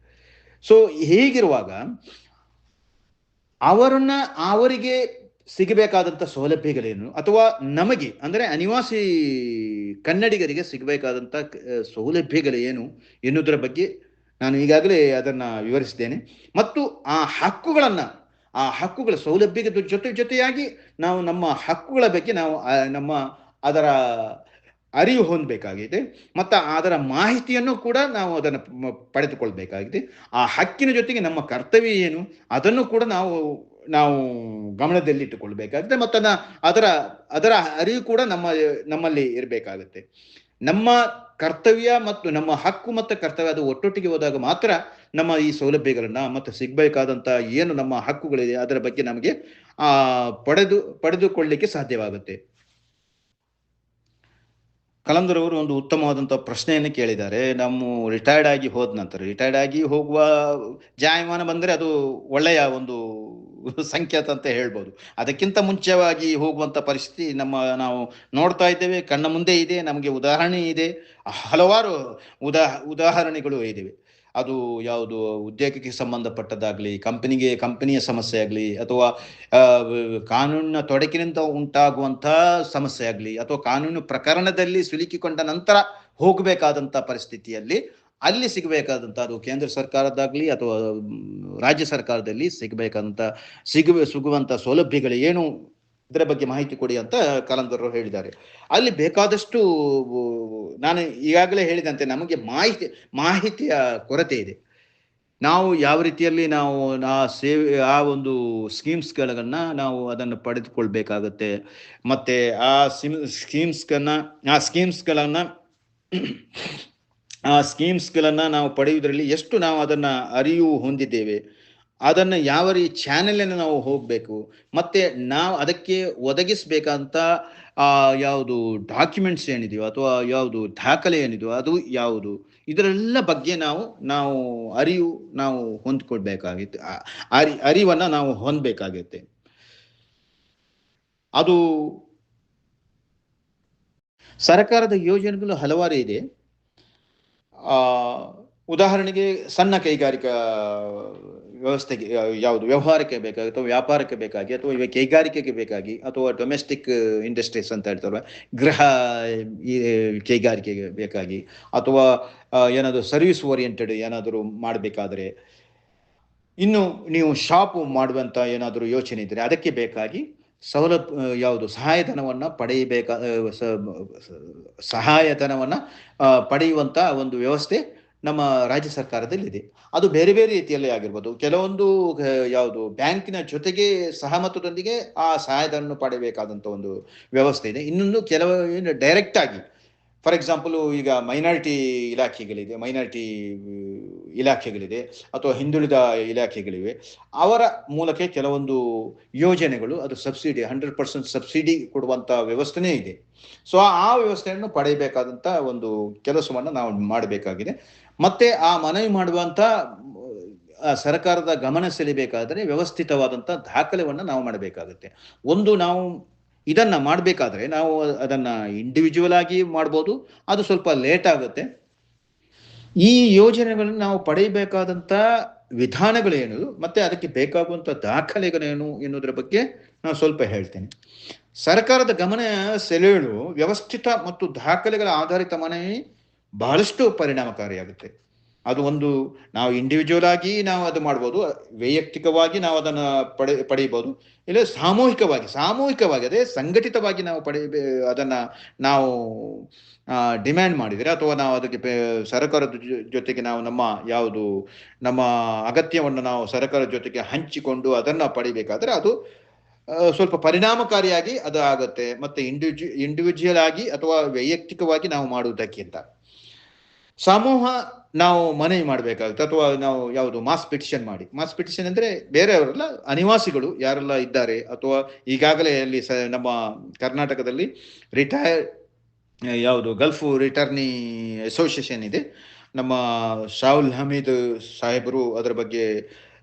ಸೊ ಹೀಗಿರುವಾಗ ಅವರಿಗೆ ಸಿಗಬೇಕಾದಂಥ ಸೌಲಭ್ಯಗಳೇನು ಅಥವಾ ನಮಗೆ ಅಂದರೆ ಅನಿವಾಸಿ ಕನ್ನಡಿಗರಿಗೆ ಸಿಗಬೇಕಾದಂಥ ಸೌಲಭ್ಯಗಳೇನು ಎನ್ನುವುದರ ಬಗ್ಗೆ ನಾನು ಈಗಾಗಲೇ ಅದನ್ನು ವಿವರಿಸಿದ್ದೇನೆ. ಮತ್ತು ಆ ಹಕ್ಕುಗಳ ಸೌಲಭ್ಯದ ಜೊತೆಯಾಗಿ ನಾವು ನಮ್ಮ ಹಕ್ಕುಗಳ ಬಗ್ಗೆ ಅದರ ಅರಿವು ಹೊಂದಬೇಕಾಗಿದೆ ಮತ್ತು ಅದರ ಮಾಹಿತಿಯನ್ನು ಕೂಡ ನಾವು ಅದನ್ನು ಪಡೆದುಕೊಳ್ಬೇಕಾಗಿದೆ. ಆ ಹಕ್ಕಿನ ಜೊತೆಗೆ ನಮ್ಮ ಕರ್ತವ್ಯ ಏನು ಅದನ್ನು ಕೂಡ ನಾವು ಗಮನದಲ್ಲಿಟ್ಟುಕೊಳ್ಬೇಕಾಗುತ್ತೆ ಮತ್ತು ಅದರ ಅರಿವು ಕೂಡ ನಮ್ಮಲ್ಲಿ ಇರಬೇಕಾಗುತ್ತೆ. ನಮ್ಮ ಕರ್ತವ್ಯ ಮತ್ತು ನಮ್ಮ ಹಕ್ಕು ಮತ್ತು ಕರ್ತವ್ಯ ಅದು ಒಟ್ಟೊಟ್ಟಿಗೆ ಹೋದಾಗ ಮಾತ್ರ ನಮ್ಮ ಈ ಸೌಲಭ್ಯಗಳನ್ನ ಮತ್ತು ಸಿಗಬೇಕಾದಂಥ ಏನು ನಮ್ಮ ಹಕ್ಕುಗಳಿದೆ ಅದರ ಬಗ್ಗೆ ನಮಗೆ ಪಡೆದುಕೊಳ್ಳಲಿಕ್ಕೆ ಸಾಧ್ಯವಾಗುತ್ತೆ. ಕಲಂದರ್ ಅವರು ಒಂದು ಉತ್ತಮವಾದಂಥ ಪ್ರಶ್ನೆಯನ್ನು ಕೇಳಿದ್ದಾರೆ. ರಿಟೈರ್ಡ್ ಆಗಿ ಹೋಗುವ ಜಾಯಮಾನ ಬಂದರೆ ಅದು ಒಳ್ಳೆಯ ಒಂದು ಸಂಕೇತ ಅಂತ ಹೇಳ್ಬೋದು. ಅದಕ್ಕಿಂತ ಮುಂಚೆವಾಗಿ ಹೋಗುವಂಥ ಪರಿಸ್ಥಿತಿ ನಾವು ನೋಡ್ತಾ ಇದ್ದೇವೆ, ಕಣ್ಣ ಮುಂದೆ ಇದೆ, ನಮಗೆ ಉದಾಹರಣೆ ಇದೆ, ಹಲವಾರು ಉದಾಹರಣೆಗಳು ಇದ್ದಾವೆ. ಅದು ಯಾವುದು ಉದ್ಯೋಗಕ್ಕೆ ಸಂಬಂಧಪಟ್ಟದ್ದಾಗಲಿ, ಕಂಪನಿಯ ಸಮಸ್ಯೆ ಆಗಲಿ ಅಥವಾ ಕಾನೂನಿನ ತೊಡಕಿನಿಂದ ಉಂಟಾಗುವಂಥ ಸಮಸ್ಯೆ ಆಗಲಿ ಅಥವಾ ಕಾನೂನು ಪ್ರಕರಣದಲ್ಲಿ ಸಿಲುಕಿಕೊಂಡ ನಂತರ ಹೋಗಬೇಕಾದಂಥ ಪರಿಸ್ಥಿತಿಯಲ್ಲಿ ಅಲ್ಲಿ ಸಿಗಬೇಕಾದಂಥ ಅದು ಕೇಂದ್ರ ಸರ್ಕಾರದಾಗಲಿ ಅಥವಾ ರಾಜ್ಯ ಸರ್ಕಾರದಲ್ಲಿ ಸಿಗುವಂಥ ಸೌಲಭ್ಯಗಳು ಏನು ಇದರ ಬಗ್ಗೆ ಮಾಹಿತಿ ಕೊಡಿ ಅಂತ ಕಲಂದರ್ ಹೇಳಿದ್ದಾರೆ. ಅಲ್ಲಿ ಬೇಕಾದಷ್ಟು ನಾನು ಈಗಾಗಲೇ ಹೇಳಿದಂತೆ ನಮಗೆ ಮಾಹಿತಿಯ ಕೊರತೆ ಇದೆ. ನಾವು ಯಾವ ರೀತಿಯಲ್ಲಿ ನಾವು ಸೇವೆ ಆ ಒಂದು ಸ್ಕೀಮ್ಸ್ಗಳನ್ನು ನಾವು ಅದನ್ನು ಪಡೆದುಕೊಳ್ಬೇಕಾಗತ್ತೆ. ಮತ್ತು ಆ ಸ್ಕೀಮ್ಸ್ಗಳನ್ನು ಆ ಸ್ಕೀಮ್ಸ್ಗಳನ್ನು ನಾವು ಪಡೆಯುವುದರಲ್ಲಿ ಎಷ್ಟು ನಾವು ಅದನ್ನು ಅರಿವು ಹೊಂದಿದ್ದೇವೆ, ಅದನ್ನು ಯಾವ ಚಾನೆಲನ್ನು ನಾವು ಹೋಗಬೇಕು, ಮತ್ತು ನಾವು ಅದಕ್ಕೆ ಒದಗಿಸಬೇಕಂತ ಯಾವುದು ಡಾಕ್ಯುಮೆಂಟ್ಸ್ ಏನಿದೆಯೋ ಅಥವಾ ಯಾವುದು ದಾಖಲೆ ಏನಿದೆಯೋ ಅದು ಯಾವುದು, ಇದರೆಲ್ಲ ಬಗ್ಗೆ ನಾವು ನಾವು ಹೊಂದ್ಕೊಳ್ಬೇಕಾಗಿತ್ತು. ಅರಿವನ್ನು ನಾವು ಹೊಂದಬೇಕಾಗುತ್ತೆ. ಅದು ಸರ್ಕಾರದ ಯೋಜನೆಗಳು ಹಲವಾರು ಇದೆ. ಉದಾಹರಣೆಗೆ ಸಣ್ಣ ಕೈಗಾರಿಕಾ ವ್ಯವಸ್ಥೆಗೆ ಯಾವುದು ವ್ಯವಹಾರಕ್ಕೆ ಬೇಕಾಗಿ ಅಥವಾ ವ್ಯಾಪಾರಕ್ಕೆ ಬೇಕಾಗಿ ಅಥವಾ ಇವಾಗ ಕೈಗಾರಿಕೆಗೆ ಬೇಕಾಗಿ ಅಥವಾ ಡೊಮೆಸ್ಟಿಕ್ ಇಂಡಸ್ಟ್ರೀಸ್ ಅಂತ ಹೇಳ್ತಾರೆ, ಗೃಹ ಕೈಗಾರಿಕೆಗೆ ಬೇಕಾಗಿ ಅಥವಾ ಏನಾದರೂ ಸರ್ವಿಸ್ ಓರಿಯೆಂಟೆಡ್ ಏನಾದರೂ ಮಾಡಬೇಕಾದ್ರೆ, ಇನ್ನು ನೀವು ಶಾಪ್ ಮಾಡುವಂಥ ಏನಾದರೂ ಯೋಚನೆ ಇದ್ದರೆ ಅದಕ್ಕೆ ಬೇಕಾಗಿ ಯಾವುದು ಸಹಾಯಧನವನ್ನು ಪಡೆಯುವಂಥ ಒಂದು ವ್ಯವಸ್ಥೆ ನಮ್ಮ ರಾಜ್ಯ ಸರ್ಕಾರದಲ್ಲಿದೆ. ಅದು ಬೇರೆ ಬೇರೆ ರೀತಿಯಲ್ಲಿ ಆಗಿರ್ಬೋದು. ಕೆಲವೊಂದು ಯಾವುದು ಬ್ಯಾಂಕಿನ ಜೊತೆಗೆ ಸಹಮತದೊಂದಿಗೆ ಆ ಸಹಾಯಧನ ಪಡೆಯಬೇಕಾದಂಥ ಒಂದು ವ್ಯವಸ್ಥೆ ಇದೆ. ಇನ್ನೊಂದು ಕೆಲವು ಡೈರೆಕ್ಟ್ ಆಗಿ, ಫಾರ್ ಎಕ್ಸಾಂಪಲು ಈಗ ಮೈನಾರಿಟಿ ಇಲಾಖೆಗಳಿದೆ ಅಥವಾ ಹಿಂದುಳಿದ ಇಲಾಖೆಗಳಿವೆ. ಅವರ ಮೂಲಕ ಕೆಲವೊಂದು ಯೋಜನೆಗಳು ಅದು ಸಬ್ಸಿಡಿ 100% ಸಬ್ಸಿಡಿ ಕೊಡುವಂಥ ವ್ಯವಸ್ಥೆನೇ ಇದೆ. ಸೊ ಆ ವ್ಯವಸ್ಥೆಯನ್ನು ಪಡೆಯಬೇಕಾದಂಥ ಒಂದು ಕೆಲಸವನ್ನು ನಾವು ಮಾಡಬೇಕಾಗಿದೆ. ಮತ್ತೆ ಆ ಮನವಿ ಮಾಡುವಂಥ ಸರ್ಕಾರದ ಗಮನ ಸೆಳೆಯಬೇಕಾದರೆ ವ್ಯವಸ್ಥಿತವಾದಂಥ ದಾಖಲೆಯನ್ನು ನಾವು ಮಾಡಬೇಕಾಗುತ್ತೆ. ನಾವು ಇದನ್ನ ಮಾಡಬೇಕಾದ್ರೆ ನಾವು ಅದನ್ನ ಇಂಡಿವಿಜುವಲ್ ಆಗಿ ಮಾಡ್ಬೋದು, ಅದು ಸ್ವಲ್ಪ ಲೇಟ್ ಆಗುತ್ತೆ. ಈ ಯೋಜನೆಗಳನ್ನು ನಾವು ಪಡೆಯಬೇಕಾದಂಥ ವಿಧಾನಗಳೇನು ಮತ್ತೆ ಅದಕ್ಕೆ ಬೇಕಾಗುವಂಥ ದಾಖಲೆಗಳೇನು ಎನ್ನುವುದರ ಬಗ್ಗೆ ನಾನು ಸ್ವಲ್ಪ ಹೇಳ್ತೇನೆ. ಸರ್ಕಾರದ ಗಮನ ಸೆಳೆಯಲು ವ್ಯವಸ್ಥಿತ ಮತ್ತು ದಾಖಲೆಗಳ ಆಧಾರಿತ ಮನವಿ ಬಹಳಷ್ಟು ಪರಿಣಾಮಕಾರಿಯಾಗುತ್ತೆ. ಅದು ನಾವು ಇಂಡಿವಿಜುವಲ್ ಆಗಿ ನಾವು ಅದು ಮಾಡ್ಬೋದು, ವೈಯಕ್ತಿಕವಾಗಿ ನಾವು ಅದನ್ನು ಪಡೆಯಬಹುದು, ಇಲ್ಲ ಸಾಮೂಹಿಕವಾಗಿ ಅದೇ ಸಂಘಟಿತವಾಗಿ ನಾವು ಅದನ್ನು ನಾವು ಡಿಮ್ಯಾಂಡ್ ಮಾಡಿದರೆ ಅಥವಾ ನಾವು ಅದಕ್ಕೆ ಸರ್ಕಾರದ ಜೊತೆಗೆ ನಾವು ನಮ್ಮ ಅಗತ್ಯವನ್ನು ನಾವು ಸರ್ಕಾರದ ಜೊತೆಗೆ ಹಂಚಿಕೊಂಡು ಅದನ್ನು ಪಡಿಬೇಕಾದ್ರೆ ಅದು ಸ್ವಲ್ಪ ಪರಿಣಾಮಕಾರಿಯಾಗಿ ಅದು ಆಗುತ್ತೆ. ಮತ್ತೆ ಇಂಡಿವಿಜುವಲ್ ಆಗಿ ಅಥವಾ ವೈಯಕ್ತಿಕವಾಗಿ ನಾವು ಮಾಡುವುದಕ್ಕಿಂತ ಸಮೂಹ ನಾವು ಮನವಿ ಮಾಡಬೇಕಾಗುತ್ತೆ. ಅಥವಾ ನಾವು ಮಾಸ್ ಪಿಟಿಷನ್ ಅಂದ್ರೆ ಬೇರೆಯವರೆಲ್ಲ ಅನಿವಾಸಿಗಳು ಯಾರೆಲ್ಲ ಇದ್ದಾರೆ ಅಥವಾ ಈಗಾಗಲೇ ಅಲ್ಲಿ ನಮ್ಮ ಕರ್ನಾಟಕದಲ್ಲಿ ಗಲ್ಫ್ ರಿಟರ್ನಿ ಅಸೋಸಿಯೇಷನ್ ಇದೆ. ನಮ್ಮ ಶಾಹುಲ್ ಹಮೀದ್ ಸಾಹೇಬರು ಅದರ ಬಗ್ಗೆ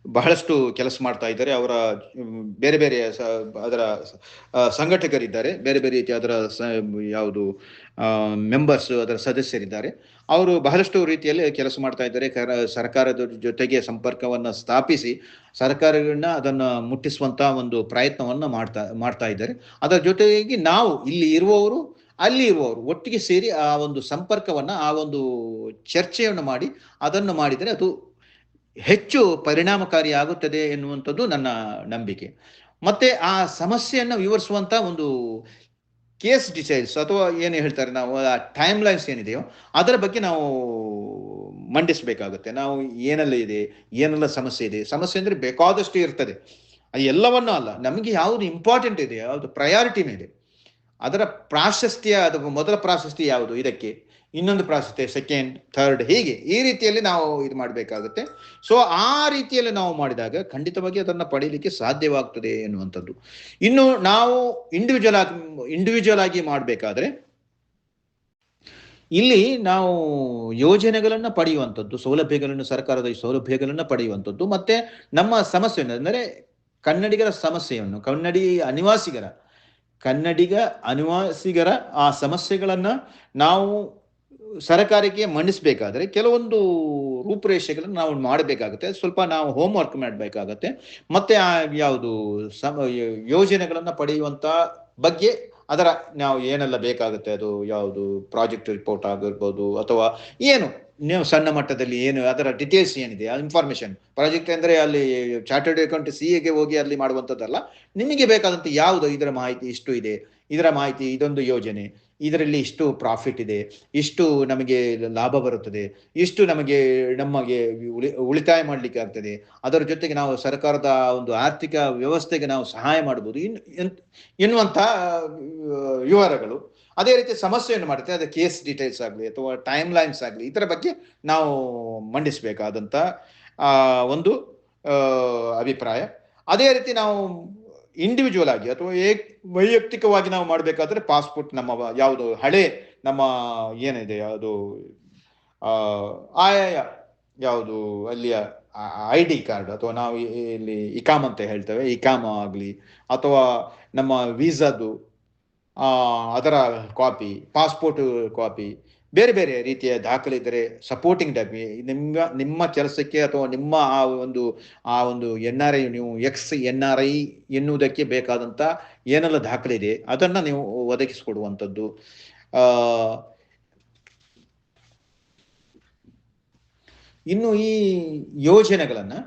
ಬಹಳಷ್ಟು ಕೆಲಸ ಮಾಡ್ತಾ ಇದ್ದಾರೆ. ಅವರ ಬೇರೆ ಬೇರೆ ಅದರ ಸಂಘಟಕರಿದ್ದಾರೆ, ಬೇರೆ ಬೇರೆ ರೀತಿಯ ಅದರ ಮೆಂಬರ್ಸ್ ಅದರ ಸದಸ್ಯರಿದ್ದಾರೆ. ಅವರು ಬಹಳಷ್ಟು ರೀತಿಯಲ್ಲಿ ಕೆಲಸ ಮಾಡ್ತಾ ಇದ್ದಾರೆ. ಸರ್ಕಾರದ ಜೊತೆಗೆ ಸಂಪರ್ಕವನ್ನು ಸ್ಥಾಪಿಸಿ ಸರ್ಕಾರಗಳನ್ನ ಅದನ್ನು ಮುಟ್ಟಿಸುವಂತ ಒಂದು ಪ್ರಯತ್ನವನ್ನು ಮಾಡ್ತಾ ಇದ್ದಾರೆ. ಅದರ ಜೊತೆಗೆ ನಾವು ಇಲ್ಲಿ ಇರುವವರು ಅಲ್ಲಿ ಇರುವವರು ಒಟ್ಟಿಗೆ ಸೇರಿ ಆ ಒಂದು ಸಂಪರ್ಕವನ್ನ ಆ ಒಂದು ಚರ್ಚೆಯನ್ನು ಮಾಡಿ ಅದನ್ನು ಮಾಡಿದರೆ ಅದು ಹೆಚ್ಚು ಪರಿಣಾಮಕಾರಿ ಆಗುತ್ತದೆ ಎನ್ನುವಂಥದ್ದು ನನ್ನ ನಂಬಿಕೆ. ಮತ್ತೆ ಆ ಸಮಸ್ಯೆಯನ್ನು ವಿವರಿಸುವಂತ ಒಂದು ಕೇಸ್ ಡಿಟೈಲ್ಸ್ ಅಥವಾ ಏನು ಹೇಳ್ತಾರೆ ನಾವು ಆ ಟೈಮ್ ಲೈನ್ಸ್ ಏನಿದೆಯೋ ಅದರ ಬಗ್ಗೆ ನಾವು ಮಂಡಿಸಬೇಕಾಗುತ್ತೆ. ನಾವು ಏನೆಲ್ಲ ಸಮಸ್ಯೆ ಇದೆ, ಸಮಸ್ಯೆ ಅಂದ್ರೆ ಬೇಕಾದಷ್ಟು ಇರ್ತದೆ, ಎಲ್ಲವನ್ನೂ ಅಲ್ಲ, ನಮಗೆ ಯಾವುದು ಇಂಪಾರ್ಟೆಂಟ್ ಇದೆ, ಯಾವುದು ಪ್ರಯಾರಿಟಿನೇ ಇದೆ, ಅದರ ಪ್ರಾಶಸ್ತ್ಯ, ಅದು ಮೊದಲ ಪ್ರಾಶಸ್ತ್ಯ ಯಾವುದು, ಇದಕ್ಕೆ ಇನ್ನೊಂದು ಪ್ರಾಶಸ್ತ್ಯ, ಸೆಕೆಂಡ್, ಥರ್ಡ್, ಹೀಗೆ ಈ ರೀತಿಯಲ್ಲಿ ನಾವು ಇದು ಮಾಡಬೇಕಾಗುತ್ತೆ. ಸೊ ಆ ರೀತಿಯಲ್ಲಿ ನಾವು ಮಾಡಿದಾಗ ಖಂಡಿತವಾಗಿ ಅದನ್ನು ಪಡೀಲಿಕ್ಕೆ ಸಾಧ್ಯವಾಗ್ತದೆ ಎನ್ನುವಂಥದ್ದು. ಇನ್ನು ನಾವು ಇಂಡಿವಿಜುವಲ್ ಆಗಿ ಮಾಡಬೇಕಾದ್ರೆ ಇಲ್ಲಿ ನಾವು ಯೋಜನೆಗಳನ್ನು ಪಡೆಯುವಂಥದ್ದು, ಸರ್ಕಾರದ ಈ ಸೌಲಭ್ಯಗಳನ್ನು ಪಡೆಯುವಂಥದ್ದು, ಮತ್ತೆ ನಮ್ಮ ಸಮಸ್ಯೆಯನ್ನು ಅಂದರೆ ಕನ್ನಡಿಗರ ಸಮಸ್ಯೆಯನ್ನು, ಕನ್ನಡಿಗ ಅನಿವಾಸಿಗರ ಆ ಸಮಸ್ಯೆಗಳನ್ನು ನಾವು ಸರ್ಕಾರಕ್ಕೆ ಮಂಡಿಸಬೇಕಾದ್ರೆ ಕೆಲವೊಂದು ರೂಪುರೇಷೆಗಳನ್ನು ನಾವು ಮಾಡಬೇಕಾಗುತ್ತೆ. ಸ್ವಲ್ಪ ನಾವು ಹೋಮ್ ವರ್ಕ್ ಮಾಡಬೇಕಾಗತ್ತೆ. ಮತ್ತೆ ಆ ಯೋಜನೆಗಳನ್ನು ಪಡೆಯುವಂತ ಬಗ್ಗೆ ಅದರ ನಾವು ಏನೆಲ್ಲ ಬೇಕಾಗುತ್ತೆ, ಅದು ಪ್ರಾಜೆಕ್ಟ್ ರಿಪೋರ್ಟ್ ಆಗಿರ್ಬೋದು ಅಥವಾ ನೀವು ಸಣ್ಣ ಮಟ್ಟದಲ್ಲಿ ಅದರ ಡಿಟೇಲ್ಸ್ ಏನಿದೆ, ಇನ್ಫಾರ್ಮೇಶನ್. ಪ್ರಾಜೆಕ್ಟ್ ಅಂದ್ರೆ ಅಲ್ಲಿ ಚಾರ್ಟರ್ಡ್ ಅಕೌಂಟ್ CA ಗೆ ಹೋಗಿ ಅಲ್ಲಿ ಮಾಡುವಂಥದ್ದಲ್ಲ, ನಿಮಗೆ ಬೇಕಾದಂತ ಇದರ ಮಾಹಿತಿ ಇಷ್ಟು ಇದೆ, ಇದರ ಮಾಹಿತಿ, ಇದೊಂದು ಯೋಜನೆ, ಇದರಲ್ಲಿ ಇಷ್ಟು ಪ್ರಾಫಿಟ್ ಇದೆ, ಇಷ್ಟು ನಮಗೆ ಲಾಭ ಬರುತ್ತದೆ, ಇಷ್ಟು ನಮಗೆ ಉಳಿತಾಯ ಮಾಡಲಿಕ್ಕೆ ಆಗ್ತದೆ, ಅದರ ಜೊತೆಗೆ ನಾವು ಸರ್ಕಾರದ ಒಂದು ಆರ್ಥಿಕ ವ್ಯವಸ್ಥೆಗೆ ನಾವು ಸಹಾಯ ಮಾಡಬಹುದು ಎನ್ನುವಂಥ ವಿವರಗಳು. ಅದೇ ರೀತಿ ಸಮಸ್ಯೆಯನ್ನು ಮಾಡುತ್ತೆ, ಅದು ಕೇಸ್ ಡೀಟೇಲ್ಸ್ ಆಗಲಿ ಅಥವಾ ಟೈಮ್ ಲೈನ್ಸ್ ಆಗಲಿ, ಇದರ ಬಗ್ಗೆ ನಾವು ಮಂಡಿಸಬೇಕಾದಂಥ ಒಂದು ಅಭಿಪ್ರಾಯ. ಅದೇ ರೀತಿ ನಾವು ಇಂಡಿವಿಜುವಲ್ ಆಗಿ ಅಥವಾ ವೈಯಕ್ತಿಕವಾಗಿ ನಾವು ಮಾಡಬೇಕಾದ್ರೆ ಪಾಸ್ಪೋರ್ಟ್, ನಮ್ಮ ಯಾವುದು ಹಳೆ ನಮ್ಮ ಏನಿದೆ ಅದು ಆಯಾಯ ಯಾವುದು ಅಲ್ಲಿಯ ID ಕಾರ್ಡ್ ಅಥವಾ ನಾವು ಇಲ್ಲಿ ಇಕಾಮ್ ಅಂತ ಹೇಳ್ತೇವೆ, ಇಕಾಮ್ ಆಗಲಿ ಅಥವಾ ನಮ್ಮ ವೀಸಾದು ಅದರ ಕಾಪಿ, ಪಾಸ್ಪೋರ್ಟ್ ಕಾಪಿ, ಬೇರೆ ಬೇರೆ ರೀತಿಯ ದಾಖಲೆ ಇದ್ದರೆ ಸಪೋರ್ಟಿಂಗ್ ನಿಮ್ಮ ಕೆಲಸಕ್ಕೆ ಅಥವಾ ನಿಮ್ಮ ಆ ಒಂದು NRI, ನೀವು NRI ಎನ್ನುವುದಕ್ಕೆ ಬೇಕಾದಂಥ ಏನೆಲ್ಲ ದಾಖಲೆ ಇದೆ ಅದನ್ನು ನೀವು ಒದಗಿಸಿಕೊಡುವಂಥದ್ದು. ಇನ್ನು ಈ ಯೋಜನೆಗಳನ್ನು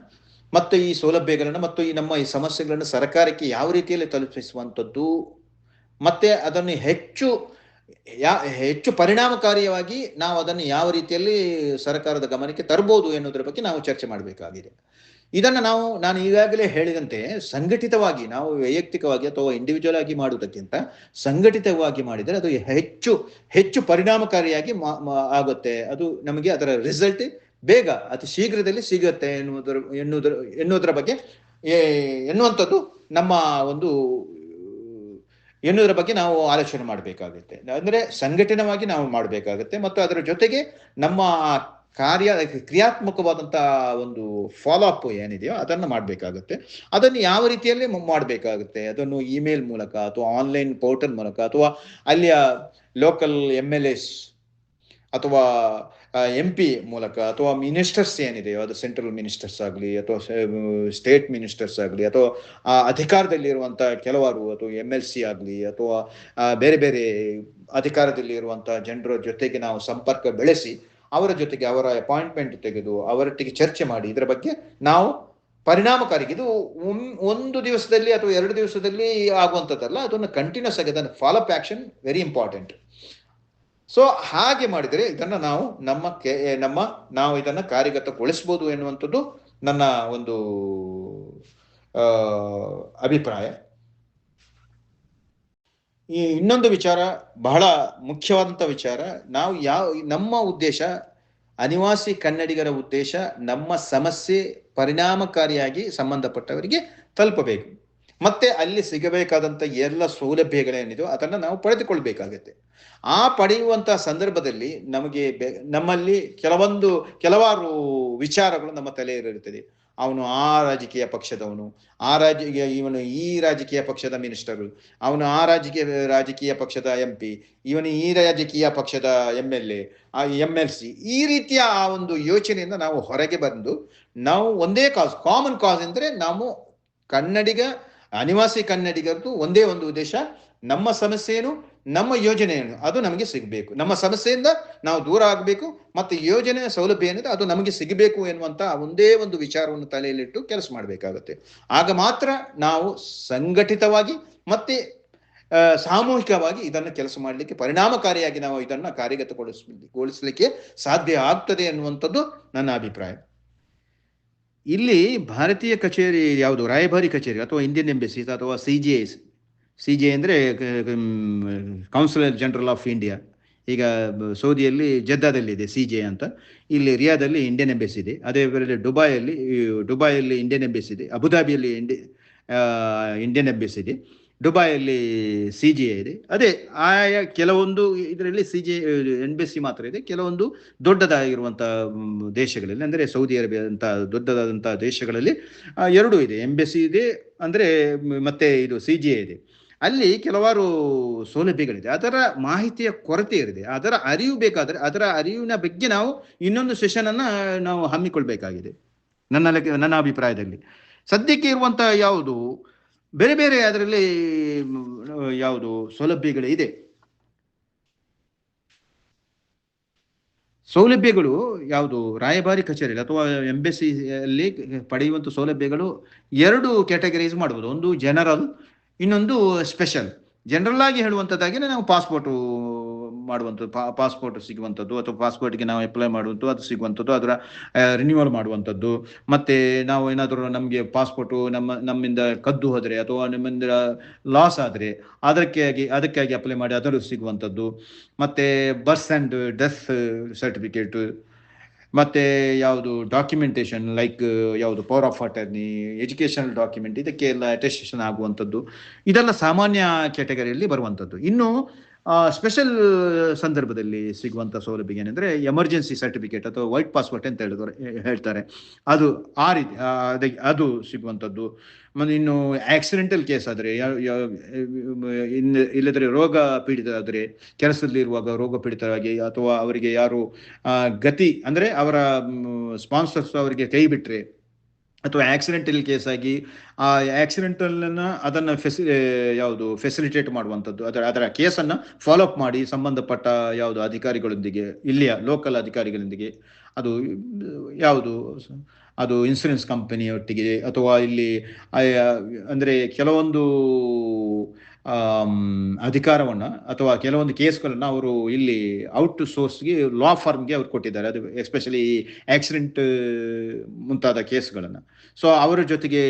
ಮತ್ತು ಈ ಸೌಲಭ್ಯಗಳನ್ನು ಮತ್ತು ಈ ಸಮಸ್ಯೆಗಳನ್ನು ಸರ್ಕಾರಕ್ಕೆ ಯಾವ ರೀತಿಯಲ್ಲಿ ತಲುಪಿಸುವಂಥದ್ದು ಮತ್ತೆ ಅದನ್ನು ಹೆಚ್ಚು ಪರಿಣಾಮಕಾರಿಯಾಗಿ ನಾವು ಅದನ್ನು ಯಾವ ರೀತಿಯಲ್ಲಿ ಸರ್ಕಾರದ ಗಮನಕ್ಕೆ ತರಬಹುದು ಎನ್ನುವುದರ ಬಗ್ಗೆ ನಾವು ಚರ್ಚೆ ಮಾಡಬೇಕಾಗಿದೆ. ಇದನ್ನು ನಾನು ಈಗಾಗಲೇ ಹೇಳಿದಂತೆ ಸಂಘಟಿತವಾಗಿ, ನಾವು ವೈಯಕ್ತಿಕವಾಗಿ ಅಥವಾ ಇಂಡಿವಿಜುವಲ್ ಆಗಿ ಮಾಡುವುದಕ್ಕಿಂತ ಸಂಘಟಿತವಾಗಿ ಮಾಡಿದರೆ ಅದು ಹೆಚ್ಚು ಪರಿಣಾಮಕಾರಿಯಾಗಿ ಆಗುತ್ತೆ. ಅದು ನಮಗೆ ಅದರ ರಿಸಲ್ಟ್ ಬೇಗ ಅತಿ ಶೀಘ್ರದಲ್ಲಿ ಸಿಗುತ್ತೆ ಎನ್ನುವುದರ ಬಗ್ಗೆ ಎನ್ನುವುದರ ಬಗ್ಗೆ ನಾವು ಆಲೋಚನೆ ಮಾಡಬೇಕಾಗುತ್ತೆ. ಅಂದರೆ ಸಂಘಟನವಾಗಿ ನಾವು ಮಾಡಬೇಕಾಗುತ್ತೆ ಮತ್ತು ಅದರ ಜೊತೆಗೆ ನಮ್ಮ ಕ್ರಿಯಾತ್ಮಕವಾದಂತಹ ಒಂದು ಫಾಲೋ ಅಪ್ ಏನಿದೆಯೋ ಅದನ್ನು ಮಾಡಬೇಕಾಗುತ್ತೆ. ಅದನ್ನು ಯಾವ ರೀತಿಯಲ್ಲಿ ಮಾಡಬೇಕಾಗುತ್ತೆ, ಅದನ್ನು ಇಮೇಲ್ ಮೂಲಕ ಅಥವಾ ಆನ್ಲೈನ್ ಪೋರ್ಟಲ್ ಮೂಲಕ ಅಥವಾ ಅಲ್ಲಿಯ ಲೋಕಲ್ MLAs ಅಥವಾ MP ಮೂಲಕ ಅಥವಾ ಮಿನಿಸ್ಟರ್ಸ್ ಏನಿದೆಯೋ ಅದು ಸೆಂಟ್ರಲ್ ಮಿನಿಸ್ಟರ್ಸ್ ಆಗಲಿ ಅಥವಾ ಸ್ಟೇಟ್ ಮಿನಿಸ್ಟರ್ಸ್ ಆಗಲಿ ಅಥವಾ ಅಧಿಕಾರದಲ್ಲಿರುವಂಥ ಕೆಲವರು ಅಥವಾ MLC ಆಗಲಿ ಅಥವಾ ಬೇರೆ ಬೇರೆ ಅಧಿಕಾರದಲ್ಲಿ ಇರುವಂಥ ಜನರ ಜೊತೆಗೆ ನಾವು ಸಂಪರ್ಕ ಬೆಳೆಸಿ ಅವರ ಜೊತೆಗೆ ಅವರ ಅಪಾಯಿಂಟ್ಮೆಂಟ್ ತೆಗೆದು ಅವರೊಟ್ಟಿಗೆ ಚರ್ಚೆ ಮಾಡಿ ಇದರ ಬಗ್ಗೆ ನಾವು ಪರಿಣಾಮಕಾರಿ, ಇದು ಒಂದು ದಿವಸದಲ್ಲಿ ಅಥವಾ 2 ದಿವಸದಲ್ಲಿ ಆಗುವಂಥದ್ದಲ್ಲ, ಅದನ್ನು ಕಂಟಿನ್ಯೂಸ್ ಆಗಿ ಅದನ್ನು follow up action very important. So ಹಾಗೆ ಮಾಡಿದರೆ ಇದನ್ನು ನಾವು ಇದನ್ನು ಕಾರ್ಯಗತಗೊಳಿಸ್ಬೋದು ಎನ್ನುವಂಥದ್ದು ನನ್ನ ಒಂದು ಅಭಿಪ್ರಾಯ. ಈ ಇನ್ನೊಂದು ವಿಚಾರ, ಬಹಳ ಮುಖ್ಯವಾದಂಥ ವಿಚಾರ, ನಮ್ಮ ಉದ್ದೇಶ, ಅನಿವಾಸಿ ಕನ್ನಡಿಗರ ಉದ್ದೇಶ ನಮ್ಮ ಸಮಸ್ಯೆ ಪರಿಣಾಮಕಾರಿಯಾಗಿ ಸಂಬಂಧಪಟ್ಟವರಿಗೆ ತಲುಪಬೇಕು ಮತ್ತೆ ಅಲ್ಲಿ ಸಿಗಬೇಕಾದಂಥ ಎಲ್ಲ ಸೌಲಭ್ಯಗಳೇನಿದೆಯೋ ಅದನ್ನು ನಾವು ಪಡೆದುಕೊಳ್ಬೇಕಾಗತ್ತೆ. ಆ ಪಡೆಯುವಂತಹ ಸಂದರ್ಭದಲ್ಲಿ ನಮ್ಮಲ್ಲಿ ಕೆಲವಾರು ವಿಚಾರಗಳು ನಮ್ಮ ತಲೆಯಲ್ಲಿರುತ್ತದೆ. ಅವನು ಆ ರಾಜಕೀಯ ಪಕ್ಷದವನು, ಇವನು ಈ ರಾಜಕೀಯ ಪಕ್ಷದ ಮಿನಿಸ್ಟರು, ಅವನು ಆ ರಾಜಕೀಯ ಪಕ್ಷದ MP, ಇವನು ಈ ರಾಜಕೀಯ ಪಕ್ಷದ MLA, MLC, ಈ ರೀತಿಯ ಆ ಒಂದು ಯೋಚನೆಯಿಂದ ನಾವು ಹೊರಗೆ ಬಂದು ನಾವು ಒಂದೇ ಕಾಮನ್ ಕಾಸ್ ಅಂದರೆ ನಾವು ಅನಿವಾಸಿ ಕನ್ನಡಿಗರದು ಒಂದೇ ಒಂದು ಉದ್ದೇಶ, ನಮ್ಮ ಸಮಸ್ಯೆ ಏನು, ನಮ್ಮ ಯೋಜನೆ ಏನು ಅದು ನಮಗೆ ಸಿಗಬೇಕು, ನಮ್ಮ ಸಮಸ್ಯೆಯಿಂದ ನಾವು ದೂರ ಆಗಬೇಕು ಮತ್ತು ಯೋಜನೆಯ ಸೌಲಭ್ಯ ಏನಿದೆ ಅದು ನಮಗೆ ಸಿಗಬೇಕು ಎನ್ನುವಂಥ ಒಂದೇ ಒಂದು ವಿಚಾರವನ್ನು ತಲೆಯಲ್ಲಿಟ್ಟು ಕೆಲಸ ಮಾಡಬೇಕಾಗುತ್ತೆ. ಆಗ ಮಾತ್ರ ನಾವು ಸಂಘಟಿತವಾಗಿ ಮತ್ತೆ ಸಾಮೂಹಿಕವಾಗಿ ಇದನ್ನು ಕೆಲಸ ಮಾಡಲಿಕ್ಕೆ, ಪರಿಣಾಮಕಾರಿಯಾಗಿ ನಾವು ಇದನ್ನು ಕಾರ್ಯಗತಗೊಳಿಸಲಿಕ್ಕೆ ಸಾಧ್ಯ ಆಗ್ತದೆ ಎನ್ನುವಂಥದ್ದು ನನ್ನ ಅಭಿಪ್ರಾಯ. ಇಲ್ಲಿ ಭಾರತೀಯ ಕಚೇರಿ ಯಾವುದು, ರಾಯಭಾರಿ ಕಚೇರಿ ಅಥವಾ ಇಂಡಿಯನ್ ಎಂಬಸಿ ಅಥವಾ CJI ಅಂದರೆ ಕೌನ್ಸಿಲರ್ ಜನರಲ್ ಆಫ್ ಇಂಡಿಯಾ, ಈಗ ಸೌದಿಯಲ್ಲಿ ಜೆದ್ದಾದಲ್ಲಿ ಇದೆ CJI ಅಂತ, ಇಲ್ಲಿ ರಿಯಾದಲ್ಲಿ ಇಂಡಿಯನ್ ಎಂಬಸಿ ಇದೆ, ಅದೇ ದುಬೈಯಲ್ಲಿ ಇಂಡಿಯನ್ ಎಂಬಸಿ ಇದೆ, ಅಬುದಾಬಿಯಲ್ಲಿ ಇಂಡಿಯನ್ ಎಂಬಸಿ ಇದೆ, ದುಬೈಯಲ್ಲಿ CJI ಇದೆ. ಅದೇ ಆಯಾ ಕೆಲವೊಂದು ಇದರಲ್ಲಿ ಎಂಬಸಿ ಮಾತ್ರ ಇದೆ, ಕೆಲವೊಂದು ದೊಡ್ಡದಾಗಿರುವಂಥ ದೇಶಗಳಲ್ಲಿ ಅಂದರೆ ಸೌದಿ ಅರೇಬಿಯಾ ಅಂತ ದೊಡ್ಡದಾದಂಥ ದೇಶಗಳಲ್ಲಿ 2 ಇದೆ, ಎಂಬಸಿ ಇದೆ ಅಂದರೆ ಮತ್ತೆ ಇದು CJI ಇದೆ. ಅಲ್ಲಿ ಕೆಲವಾರು ಸೌಲಭ್ಯಗಳಿದೆ, ಅದರ ಮಾಹಿತಿಯ ಕೊರತೆ ಇರಿದೆ, ಅದರ ಅರಿವು ಬೇಕಾದರೆ ಅದರ ಅರಿವಿನ ಬಗ್ಗೆ ನಾವು ಇನ್ನೊಂದು ಸೆಷನ್ ನಾವು ಹಮ್ಮಿಕೊಳ್ಬೇಕಾಗಿದೆ ನನ್ನ ಅಭಿಪ್ರಾಯದಲ್ಲಿ. ಸದ್ಯಕ್ಕೆ ಇರುವಂಥ ಯಾವುದು ಬೇರೆ ಬೇರೆ ಅದರಲ್ಲಿ ಯಾವುದು ಸೌಲಭ್ಯಗಳು ಯಾವುದು ರಾಯಭಾರಿ ಕಚೇರಿಯಲ್ಲಿ ಅಥವಾ ಎಂಬಸಿಯಲ್ಲಿ ಪಡೆಯುವಂಥ ಸೌಲಭ್ಯಗಳು 2 ಕ್ಯಾಟಗರೈಸ್ ಮಾಡ್ಬೋದು. ಒಂದು ಜನರಲ್, ಇನ್ನೊಂದು ಸ್ಪೆಷಲ್. ಜನರಲ್ ಆಗಿ ಹೇಳುವಂಥದ್ದಾಗಿ ನಾವು ಪಾಸ್ಪೋರ್ಟು ಮಾಡುವಂಥದ್ದು, ಪಾಸ್ಪೋರ್ಟ್ ಸಿಗುವಂಥದ್ದು ಅಥವಾ ಪಾಸ್ಪೋರ್ಟ್ಗೆ ನಾವು ಅಪ್ಲೈ ಮಾಡುವಂಥದ್ದು, ಅದು ಸಿಗುವಂಥದ್ದು, ಅದರ ರಿನ್ಯೂವಲ್ ಮಾಡುವಂಥದ್ದು. ಮತ್ತೆ ನಾವು ಏನಾದರೂ ನಮಗೆ ಪಾಸ್ಪೋರ್ಟು ನಮ್ಮಿಂದ ಕದ್ದು ಹೋದರೆ ಅಥವಾ ನಮ್ಮಿಂದ ಲಾಸ್ ಆದರೆ ಅದಕ್ಕಾಗಿ ಅಪ್ಲೈ ಮಾಡಿ ಅದನ್ನು ಸಿಗುವಂಥದ್ದು. ಮತ್ತೆ ಬರ್ತ್ ಆ್ಯಂಡ್ ಡೆತ್ ಸರ್ಟಿಫಿಕೇಟು, ಮತ್ತೆ ಯಾವುದು ಡಾಕ್ಯುಮೆಂಟೇಶನ್ ಲೈಕ್ ಯಾವುದು power of attorney, educational document, ಇದಕ್ಕೆಲ್ಲ ಅಟೆಸ್ಟೇಷನ್ ಆಗುವಂಥದ್ದು, ಇದೆಲ್ಲ ಸಾಮಾನ್ಯ ಕ್ಯಾಟಗರಿಯಲ್ಲಿ ಬರುವಂಥದ್ದು. ಇನ್ನು ಸ್ಪೆಷಲ್ ಸಂದರ್ಭದಲ್ಲಿ ಸಿಗುವಂಥ ಸೌಲಭ್ಯ ಏನೆಂದರೆ ಎಮರ್ಜೆನ್ಸಿ ಸರ್ಟಿಫಿಕೇಟ್ ಅಥವಾ ವೈಟ್ ಪಾಸ್ಪೋರ್ಟ್ ಅಂತ ಹೇಳ್ತಾರೆ, ಅದು ಆ ರೀತಿ ಅದು ಸಿಗುವಂಥದ್ದು. ಮತ್ತು ಇನ್ನು ಆಕ್ಸಿಡೆಂಟಲ್ ಕೇಸ್ ಆದರೆ, ಇಲ್ಲದ್ರೆ ರೋಗ ಪೀಡಿತರಾದರೆ, ಕೆಲಸದಲ್ಲಿರುವಾಗ ರೋಗ ಪೀಡಿತರಾಗಿ ಅಥವಾ ಅವರಿಗೆ ಯಾರು ಗತಿ ಅಂದರೆ ಅವರ ಸ್ಪಾನ್ಸರ್ಸ್ ಅವರಿಗೆ ಕೈ ಬಿಟ್ಟರೆ ಅಥವಾ ಆಕ್ಸಿಡೆಂಟಲ್ ಕೇಸ್ ಆಗಿ ಆ ಆಕ್ಸಿಡೆಂಟಲ್ನ ಅದನ್ನು ಫೆಸಿಲಿಟೇಟ್ ಮಾಡುವಂಥದ್ದು, ಅದರ ಕೇಸನ್ನು ಫಾಲೋಅಪ್ ಮಾಡಿ ಸಂಬಂಧಪಟ್ಟ ಯಾವುದು ಅಧಿಕಾರಿಗಳೊಂದಿಗೆ, ಇಲ್ಲಿಯ ಲೋಕಲ್ ಅಧಿಕಾರಿಗಳೊಂದಿಗೆ, ಅದು ಇನ್ಸೂರೆನ್ಸ್ ಕಂಪನಿಯೊಟ್ಟಿಗೆ ಅಥವಾ ಇಲ್ಲಿ ಅಂದರೆ ಕೆಲವೊಂದು ಅಧಿಕಾರವನ್ನು ಅಥವಾ ಕೆಲವೊಂದು ಕೇಸ್ಗಳನ್ನು ಅವರು ಇಲ್ಲಿ ಔಟ್ ಸೋರ್ಸ್ಗೆ ಲಾ ಫರ್ಮ್ಗೆ ಅವ್ರು ಕೊಟ್ಟಿದ್ದಾರೆ, ಅದು ಎಸ್ಪೆಷಲಿ ಆಕ್ಸಿಡೆಂಟ್ ಮುಂತಾದ ಕೇಸ್ಗಳನ್ನು. ಸೊ ಅವರ ಜೊತೆಗೆ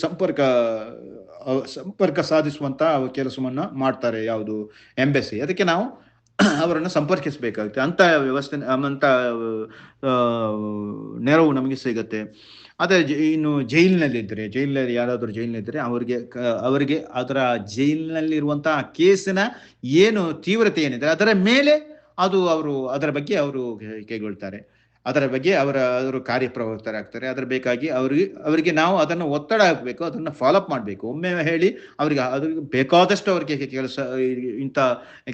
ಸಂಪರ್ಕ ಸಾಧಿಸುವಂಥ ಕೆಲಸವನ್ನು ಮಾಡ್ತಾರೆ ಯಾವುದು ಎಂಬೆಸಿ. ಅದಕ್ಕೆ ನಾವು ಅವರನ್ನು ಸಂಪರ್ಕಿಸಬೇಕಾಗುತ್ತೆ. ಅಂಥ ವ್ಯವಸ್ಥೆ, ಅಂಥ ನೆರವು ನಮಗೆ ಸಿಗುತ್ತೆ. ಅದೇ ಇನ್ನು ಜೈಲಿನಲ್ಲಿ ಯಾರಾದರೂ ಜೈಲಿನಲ್ಲಿದ್ದರೆ ಅವರಿಗೆ ಅದರ ಜೈಲಿನಲ್ಲಿರುವಂತಹ ಕೇಸಿನ ಏನು ತೀವ್ರತೆ ಏನಿದೆ ಅದರ ಮೇಲೆ ಅದರ ಬಗ್ಗೆ ಅವರು ಕೈಗೊಳ್ತಾರೆ, ಅದರ ಬಗ್ಗೆ ಅವರು ಕಾರ್ಯಪ್ರವೃತ್ತರಾಗ್ತಾರೆ. ಅದರ ಬೇಕಾಗಿ ಅವರಿಗೆ ನಾವು ಅದನ್ನು ಒತ್ತಡ ಹಾಕಬೇಕು, ಅದನ್ನು ಫಾಲೋಅಪ್ ಮಾಡಬೇಕು. ಒಮ್ಮೆ ಹೇಳಿ ಅವ್ರಿಗೆ ಬೇಕಾದಷ್ಟು ಅವರಿಗೆ ಕೆಲಸ, ಇಂಥ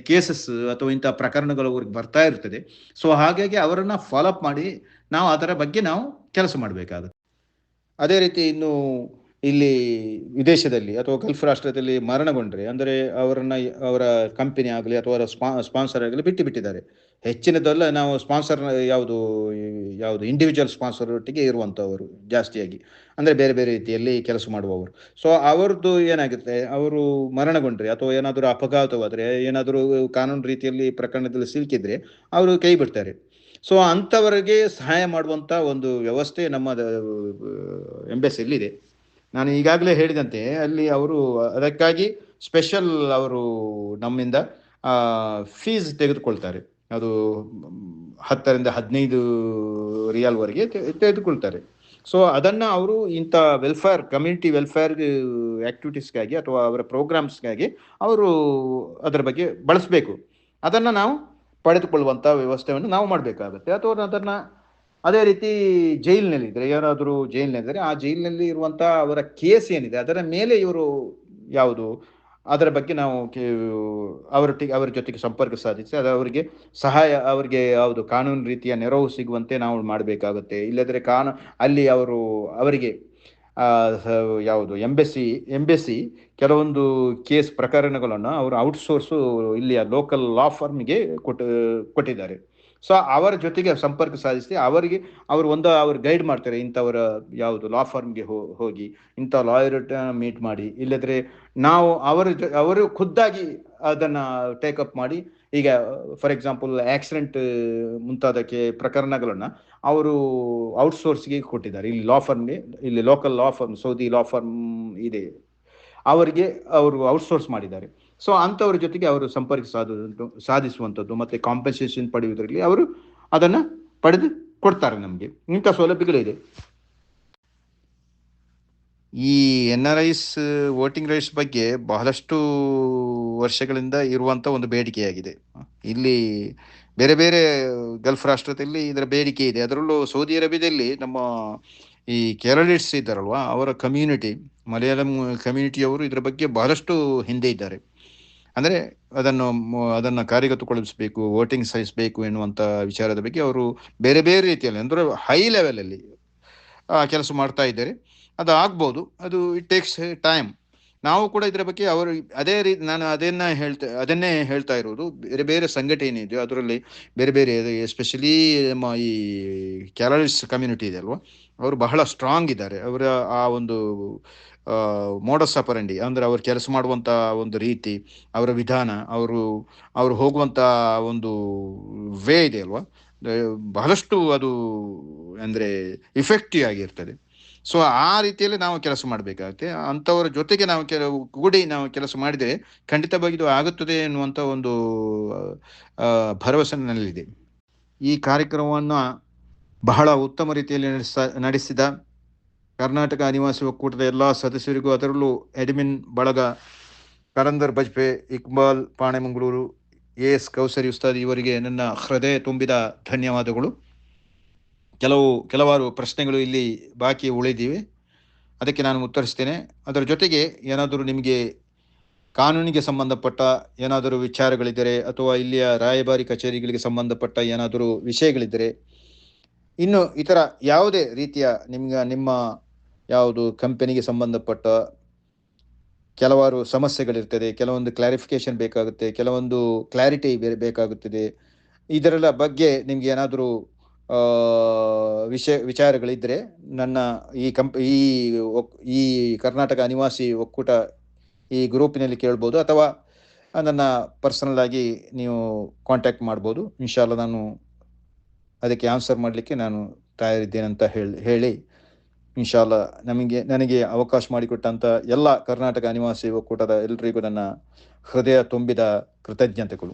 ಕೇಸಸ್ ಅಥವಾ ಇಂಥ ಪ್ರಕರಣಗಳು ಅವ್ರಿಗೆ ಬರ್ತಾ ಇರ್ತದೆ. ಸೊ ಹಾಗಾಗಿ ಅವರನ್ನು ಫಾಲೋಅಪ್ ಮಾಡಿ ನಾವು ಅದರ ಬಗ್ಗೆ ನಾವು ಕೆಲಸ ಮಾಡಬೇಕಾಗುತ್ತೆ. ಅದೇ ರೀತಿ ಇನ್ನು ಇಲ್ಲಿ ವಿದೇಶದಲ್ಲಿ ಅಥವಾ ಗಲ್ಫ್ ರಾಷ್ಟ್ರದಲ್ಲಿ ಮರಣಗೊಂಡ್ರೆ, ಅಂದರೆ ಅವರ ಕಂಪನಿ ಆಗಲಿ ಅಥವಾ ಸ್ಪಾನ್ಸರ್ ಆಗಲಿ ಬಿಟ್ಟಿದ್ದಾರೆ. ಹೆಚ್ಚಿನದಲ್ಲ ನಾವು ಸ್ಪಾನ್ಸರ್ ಯಾವುದು ಇಂಡಿವಿಜುವಲ್ ಸ್ಪಾನ್ಸರ್ ಒಟ್ಟಿಗೆ ಇರುವಂಥವರು ಜಾಸ್ತಿಯಾಗಿ, ಅಂದರೆ ಬೇರೆ ಬೇರೆ ರೀತಿಯಲ್ಲಿ ಕೆಲಸ ಮಾಡುವವರು. ಸೊ ಅವರದ್ದು ಏನಾಗುತ್ತೆ, ಅವರು ಮರಣಗೊಂಡ್ರೆ ಅಥವಾ ಏನಾದರೂ ಅಪಘಾತವಾದರೆ, ಏನಾದರೂ ಕಾನೂನು ರೀತಿಯಲ್ಲಿ ಪ್ರಕರಣದಲ್ಲಿ ಸಿಲುಕಿದ್ರೆ ಅವರು ಕೈ ಬಿಡ್ತಾರೆ. ಸೊ ಅಂಥವರಿಗೆ ಸಹಾಯ ಮಾಡುವಂಥ ಒಂದು ವ್ಯವಸ್ಥೆ ನಮ್ಮ ಎಂಬೆಸಿಯಲ್ಲಿದೆ. ನಾನು ಈಗಾಗಲೇ ಹೇಳಿದಂತೆ ಅಲ್ಲಿ ಅವರು ಅದಕ್ಕಾಗಿ ಸ್ಪೆಷಲ್ ಅವರು ನಮ್ಮಿಂದ ಫೀಸ್ ತೆಗೆದುಕೊಳ್ತಾರೆ. ಅದು 10 ರಿಂದ 15 ರಿಯಾಲ್ವರೆಗೆ ತೆಗೆದುಕೊಳ್ತಾರೆ. ಸೊ ಅದನ್ನು ಅವರು ಇಂಥ ಕಮ್ಯುನಿಟಿ ವೆಲ್ಫೇರ್ ಆಕ್ಟಿವಿಟೀಸ್ಗಾಗಿ ಅಥವಾ ಅವರ ಪ್ರೋಗ್ರಾಮ್ಸ್ಗಾಗಿ ಅವರು ಅದರ ಬಗ್ಗೆ ಬಳಸಬೇಕು. ಅದನ್ನು ನಾವು ಪಡೆದುಕೊಳ್ಳುವಂಥ ವ್ಯವಸ್ಥೆಯನ್ನು ನಾವು ಮಾಡಬೇಕಾಗುತ್ತೆ. ಅಥವಾ ಅದನ್ನು ಅದೇ ರೀತಿ ಯಾರಾದರೂ ಜೈಲಿನಲ್ಲಿದ್ದರೆ ಆ ಜೈಲಿನಲ್ಲಿ ಇರುವಂಥ ಅವರ ಕೇಸ್ ಏನಿದೆ ಅದರ ಮೇಲೆ ಇವರು ಅದರ ಬಗ್ಗೆ ನಾವು ಅವರ ಜೊತೆಗೆ ಸಂಪರ್ಕ ಸಾಧಿಸಿ ಅವರಿಗೆ ಕಾನೂನು ರೀತಿಯ ನೆರವು ಸಿಗುವಂತೆ ನಾವು ಮಾಡಬೇಕಾಗುತ್ತೆ. ಇಲ್ಲದ್ರೆ ಅಲ್ಲಿ ಅವರಿಗೆ ಎಂಬೆಸಿ ಕೆಲವೊಂದು ಕೇಸ್ ಪ್ರಕರಣಗಳನ್ನು ಅವರು ಔಟ್ಸೋರ್ಸು ಇಲ್ಲಿಯ ಲೋಕಲ್ ಲಾ ಫರ್ಮ್ಗೆ ಕೊಟ್ಟಿದ್ದಾರೆ. ಸೊ ಅವರ ಜೊತೆಗೆ ಸಂಪರ್ಕ ಸಾಧಿಸಿ ಅವರು ಗೈಡ್ ಮಾಡ್ತಾರೆ, ಇಂಥವರ ಲಾ ಫರ್ಮ್ಗೆ ಹೋಗಿ ಇಂಥ ಲಾಯರ್ ಮೀಟ್ ಮಾಡಿ, ಇಲ್ಲದ್ರೆ ನಾವು ಅವರು ಖುದ್ದಾಗಿ ಅದನ್ನ ಟೇಕಪ್ ಮಾಡಿ. ಈಗ ಫಾರ್ ಎಕ್ಸಾಂಪಲ್ ಆಕ್ಸಿಡೆಂಟ್ ಮುಂತಾದ ಪ್ರಕರಣಗಳನ್ನ ಅವರು ಔಟ್ಸೋರ್ಸ್ಗೆ ಕೊಟ್ಟಿದ್ದಾರೆ. ಇಲ್ಲಿ ಲಾ ಫರ್ಮ್ಗೆ, ಇಲ್ಲಿ ಲೋಕಲ್ ಲಾ ಫರ್ಮ್, ಸೌದಿ ಲಾ ಫರ್ಮ್ ಇದೆ, ಅವರು ಔಟ್ಸೋರ್ಸ್ ಮಾಡಿದ್ದಾರೆ. ಸೊ ಅಂಥವ್ರ ಜೊತೆಗೆ ಅವರು ಸಂಪರ್ಕ ಸಾಧಿಸುವಂಥದ್ದು ಮತ್ತೆ ಕಾಂಪನ್ಸೇಷನ್ ಪಡೆಯುವುದರಲ್ಲಿ ಅವರು ಅದನ್ನು ಪಡೆದು ಕೊಡ್ತಾರೆ. ನಮಗೆ ಇಂಥ ಸೌಲಭ್ಯಗಳಿದೆ. ಈ NRIs ವೋಟಿಂಗ್ ರೈಟ್ಸ್ ಬಗ್ಗೆ ಬಹಳಷ್ಟು ವರ್ಷಗಳಿಂದ ಇರುವಂಥ ಒಂದು ಬೇಡಿಕೆಯಾಗಿದೆ. ಇಲ್ಲಿ ಬೇರೆ ಬೇರೆ ಗಲ್ಫ್ ರಾಷ್ಟ್ರದಲ್ಲಿ ಇದರ ಬೇಡಿಕೆ ಇದೆ. ಅದರಲ್ಲೂ ಸೌದಿ ಅರೇಬಿಯಾದಲ್ಲಿ ನಮ್ಮ ಈ ಕೇರಳಿಟ್ಸ್ ಇದ್ದಾರಲ್ವಾ, ಅವರ ಮಲಯಾಳಂ ಕಮ್ಯುನಿಟಿಯವರು ಇದರ ಬಗ್ಗೆ ಬಹಳಷ್ಟು ಹಿಂದೆ ಇದ್ದಾರೆ. ಅಂದರೆ ಅದನ್ನು ಕಾರ್ಯಗತಗೊಳಿಸಬೇಕು, ವೋಟಿಂಗ್ ಸಹಿಸಬೇಕು ಎನ್ನುವಂಥ ವಿಚಾರದ ಬಗ್ಗೆ ಅವರು ಬೇರೆ ಬೇರೆ ರೀತಿಯಲ್ಲಿ, ಅಂದರೆ ಹೈ ಲೆವೆಲಲ್ಲಿ ಕೆಲಸ ಮಾಡ್ತಾ ಇದ್ದಾರೆ. ಅದು ಆಗ್ಬೋದು, ಅದು ಇಟ್ ಟೇಕ್ಸ್ ಟೈಮ್. ನಾವು ಕೂಡ ಇದರ ಬಗ್ಗೆ ಅದೇ ರೀತಿ ನಾನು ಅದನ್ನೇ ಹೇಳ್ತಾ ಇರೋದು. ಬೇರೆ ಬೇರೆ ಸಂಘಟನೆ ಇದೆ, ಅದರಲ್ಲಿ ಬೇರೆ ಬೇರೆ, ಎಸ್ಪೆಷಲಿ ನಮ್ಮ ಈ ಕೇರಳಿಸ್ ಕಮ್ಯುನಿಟಿ ಇದೆ ಅಲ್ವಾ, ಅವರು ಬಹಳ ಸ್ಟ್ರಾಂಗ್ ಇದ್ದಾರೆ. ಅವರ ಆ ಒಂದು ಮೋಡಸ್ ಅಪರಂಡಿ, ಅಂದರೆ ಅವ್ರು ಕೆಲಸ ಮಾಡುವಂಥ ಒಂದು ರೀತಿ, ಅವರ ವಿಧಾನ, ಅವರು ಹೋಗುವಂಥ ಒಂದು ವೇ ಇದೆ ಅಲ್ವಾ, ಬಹಳಷ್ಟು ಅದು ಅಂದರೆ ಇಫೆಕ್ಟಿವ್ ಆಗಿರ್ತದೆ. ಸೊ ಆ ರೀತಿಯಲ್ಲಿ ನಾವು ಕೆಲಸ ಮಾಡಬೇಕಾಗುತ್ತೆ. ಅಂಥವರ ಜೊತೆಗೆ ನಾವು ಕೂಡಿ ನಾವು ಕೆಲಸ ಮಾಡಿದರೆ ಖಂಡಿತವಾಗಿ ಇದು ಆಗುತ್ತದೆ ಎನ್ನುವಂಥ ಒಂದು ಭರವಸೆ ನನ್ನಲ್ಲಿದೆ. ಈ ಕಾರ್ಯಕ್ರಮವನ್ನು ಬಹಳ ಉತ್ತಮ ರೀತಿಯಲ್ಲಿ ನಡೆಸಿದ ಕರ್ನಾಟಕ ಅನಿವಾಸಿ ಒಕ್ಕೂಟದ ಎಲ್ಲ ಸದಸ್ಯರಿಗೂ, ಅದರಲ್ಲೂ ಅಡ್ಮಿನ್ ಬಳಗ ಕಲಂದರ್ ಬಜ್ಪೆ, ಇಕ್ಬಾಲ್ ಪಾಣೆಮಂಗಳೂರು, AS ಕೌಸರಿ ಉಸ್ತಾದ್ ಇವರಿಗೆ ನನ್ನ ಹೃದಯ ತುಂಬಿದ ಧನ್ಯವಾದಗಳು. ಕೆಲವಾರು ಪ್ರಶ್ನೆಗಳು ಇಲ್ಲಿ ಬಾಕಿ ಉಳಿದಿವೆ, ಅದಕ್ಕೆ ನಾನು ಉತ್ತರಿಸ್ತೇನೆ. ಅದರ ಜೊತೆಗೆ ಏನಾದರೂ ನಿಮಗೆ ಕಾನೂನಿಗೆ ಸಂಬಂಧಪಟ್ಟ ಏನಾದರೂ ವಿಚಾರಗಳಿದ್ದರೆ, ಅಥವಾ ಇಲ್ಲಿಯ ರಾಯಭಾರಿ ಕಚೇರಿಗಳಿಗೆ ಸಂಬಂಧಪಟ್ಟ ಏನಾದರೂ ವಿಷಯಗಳಿದ್ದರೆ, ಇನ್ನು ಇತರ ಯಾವುದೇ ರೀತಿಯ ನಿಮ್ಮ ಯಾವುದು ಕಂಪನಿಗೆ ಸಂಬಂಧಪಟ್ಟ ಕೆಲವಾರು ಸಮಸ್ಯೆಗಳಿರ್ತದೆ, ಕೆಲವೊಂದು ಕ್ಲಾರಿಫಿಕೇಶನ್ ಬೇಕಾಗುತ್ತೆ, ಕೆಲವೊಂದು ಕ್ಲಾರಿಟಿ ಬೇಕಾಗುತ್ತದೆ, ಇದರೆಲ್ಲ ಬಗ್ಗೆ ನಿಮ್ಗೆ ಏನಾದರೂ ವಿಚಾರಗಳಿದ್ದರೆ ನನ್ನ ಈ ಕರ್ನಾಟಕ ಅನಿವಾಸಿ ಒಕ್ಕೂಟ ಈ ಗ್ರೂಪಿನಲ್ಲಿ ಕೇಳ್ಬೋದು, ಅಥವಾ ನನ್ನ ಪರ್ಸನಲ್ ಆಗಿ ನೀವು ಕಾಂಟ್ಯಾಕ್ಟ್ ಮಾಡ್ಬೋದು. ಇನ್ಶಾಲ್ಲ ನಾನು ಅದಕ್ಕೆ ಆನ್ಸರ್ ಮಾಡಲಿಕ್ಕೆ ನಾನು ತಯಾರಿದ್ದೇನೆ ಅಂತ ಹೇಳಿ ಇನ್ಶಾಲ್ಲ ನನಗೆ ಅವಕಾಶ ಮಾಡಿಕೊಟ್ಟಂಥ ಎಲ್ಲ ಕರ್ನಾಟಕ ಅನಿವಾಸಿ ಒಕ್ಕೂಟದ ಎಲ್ಲರಿಗೂ ನನ್ನ ಹೃದಯ ತುಂಬಿದ ಕೃತಜ್ಞತೆಗಳು.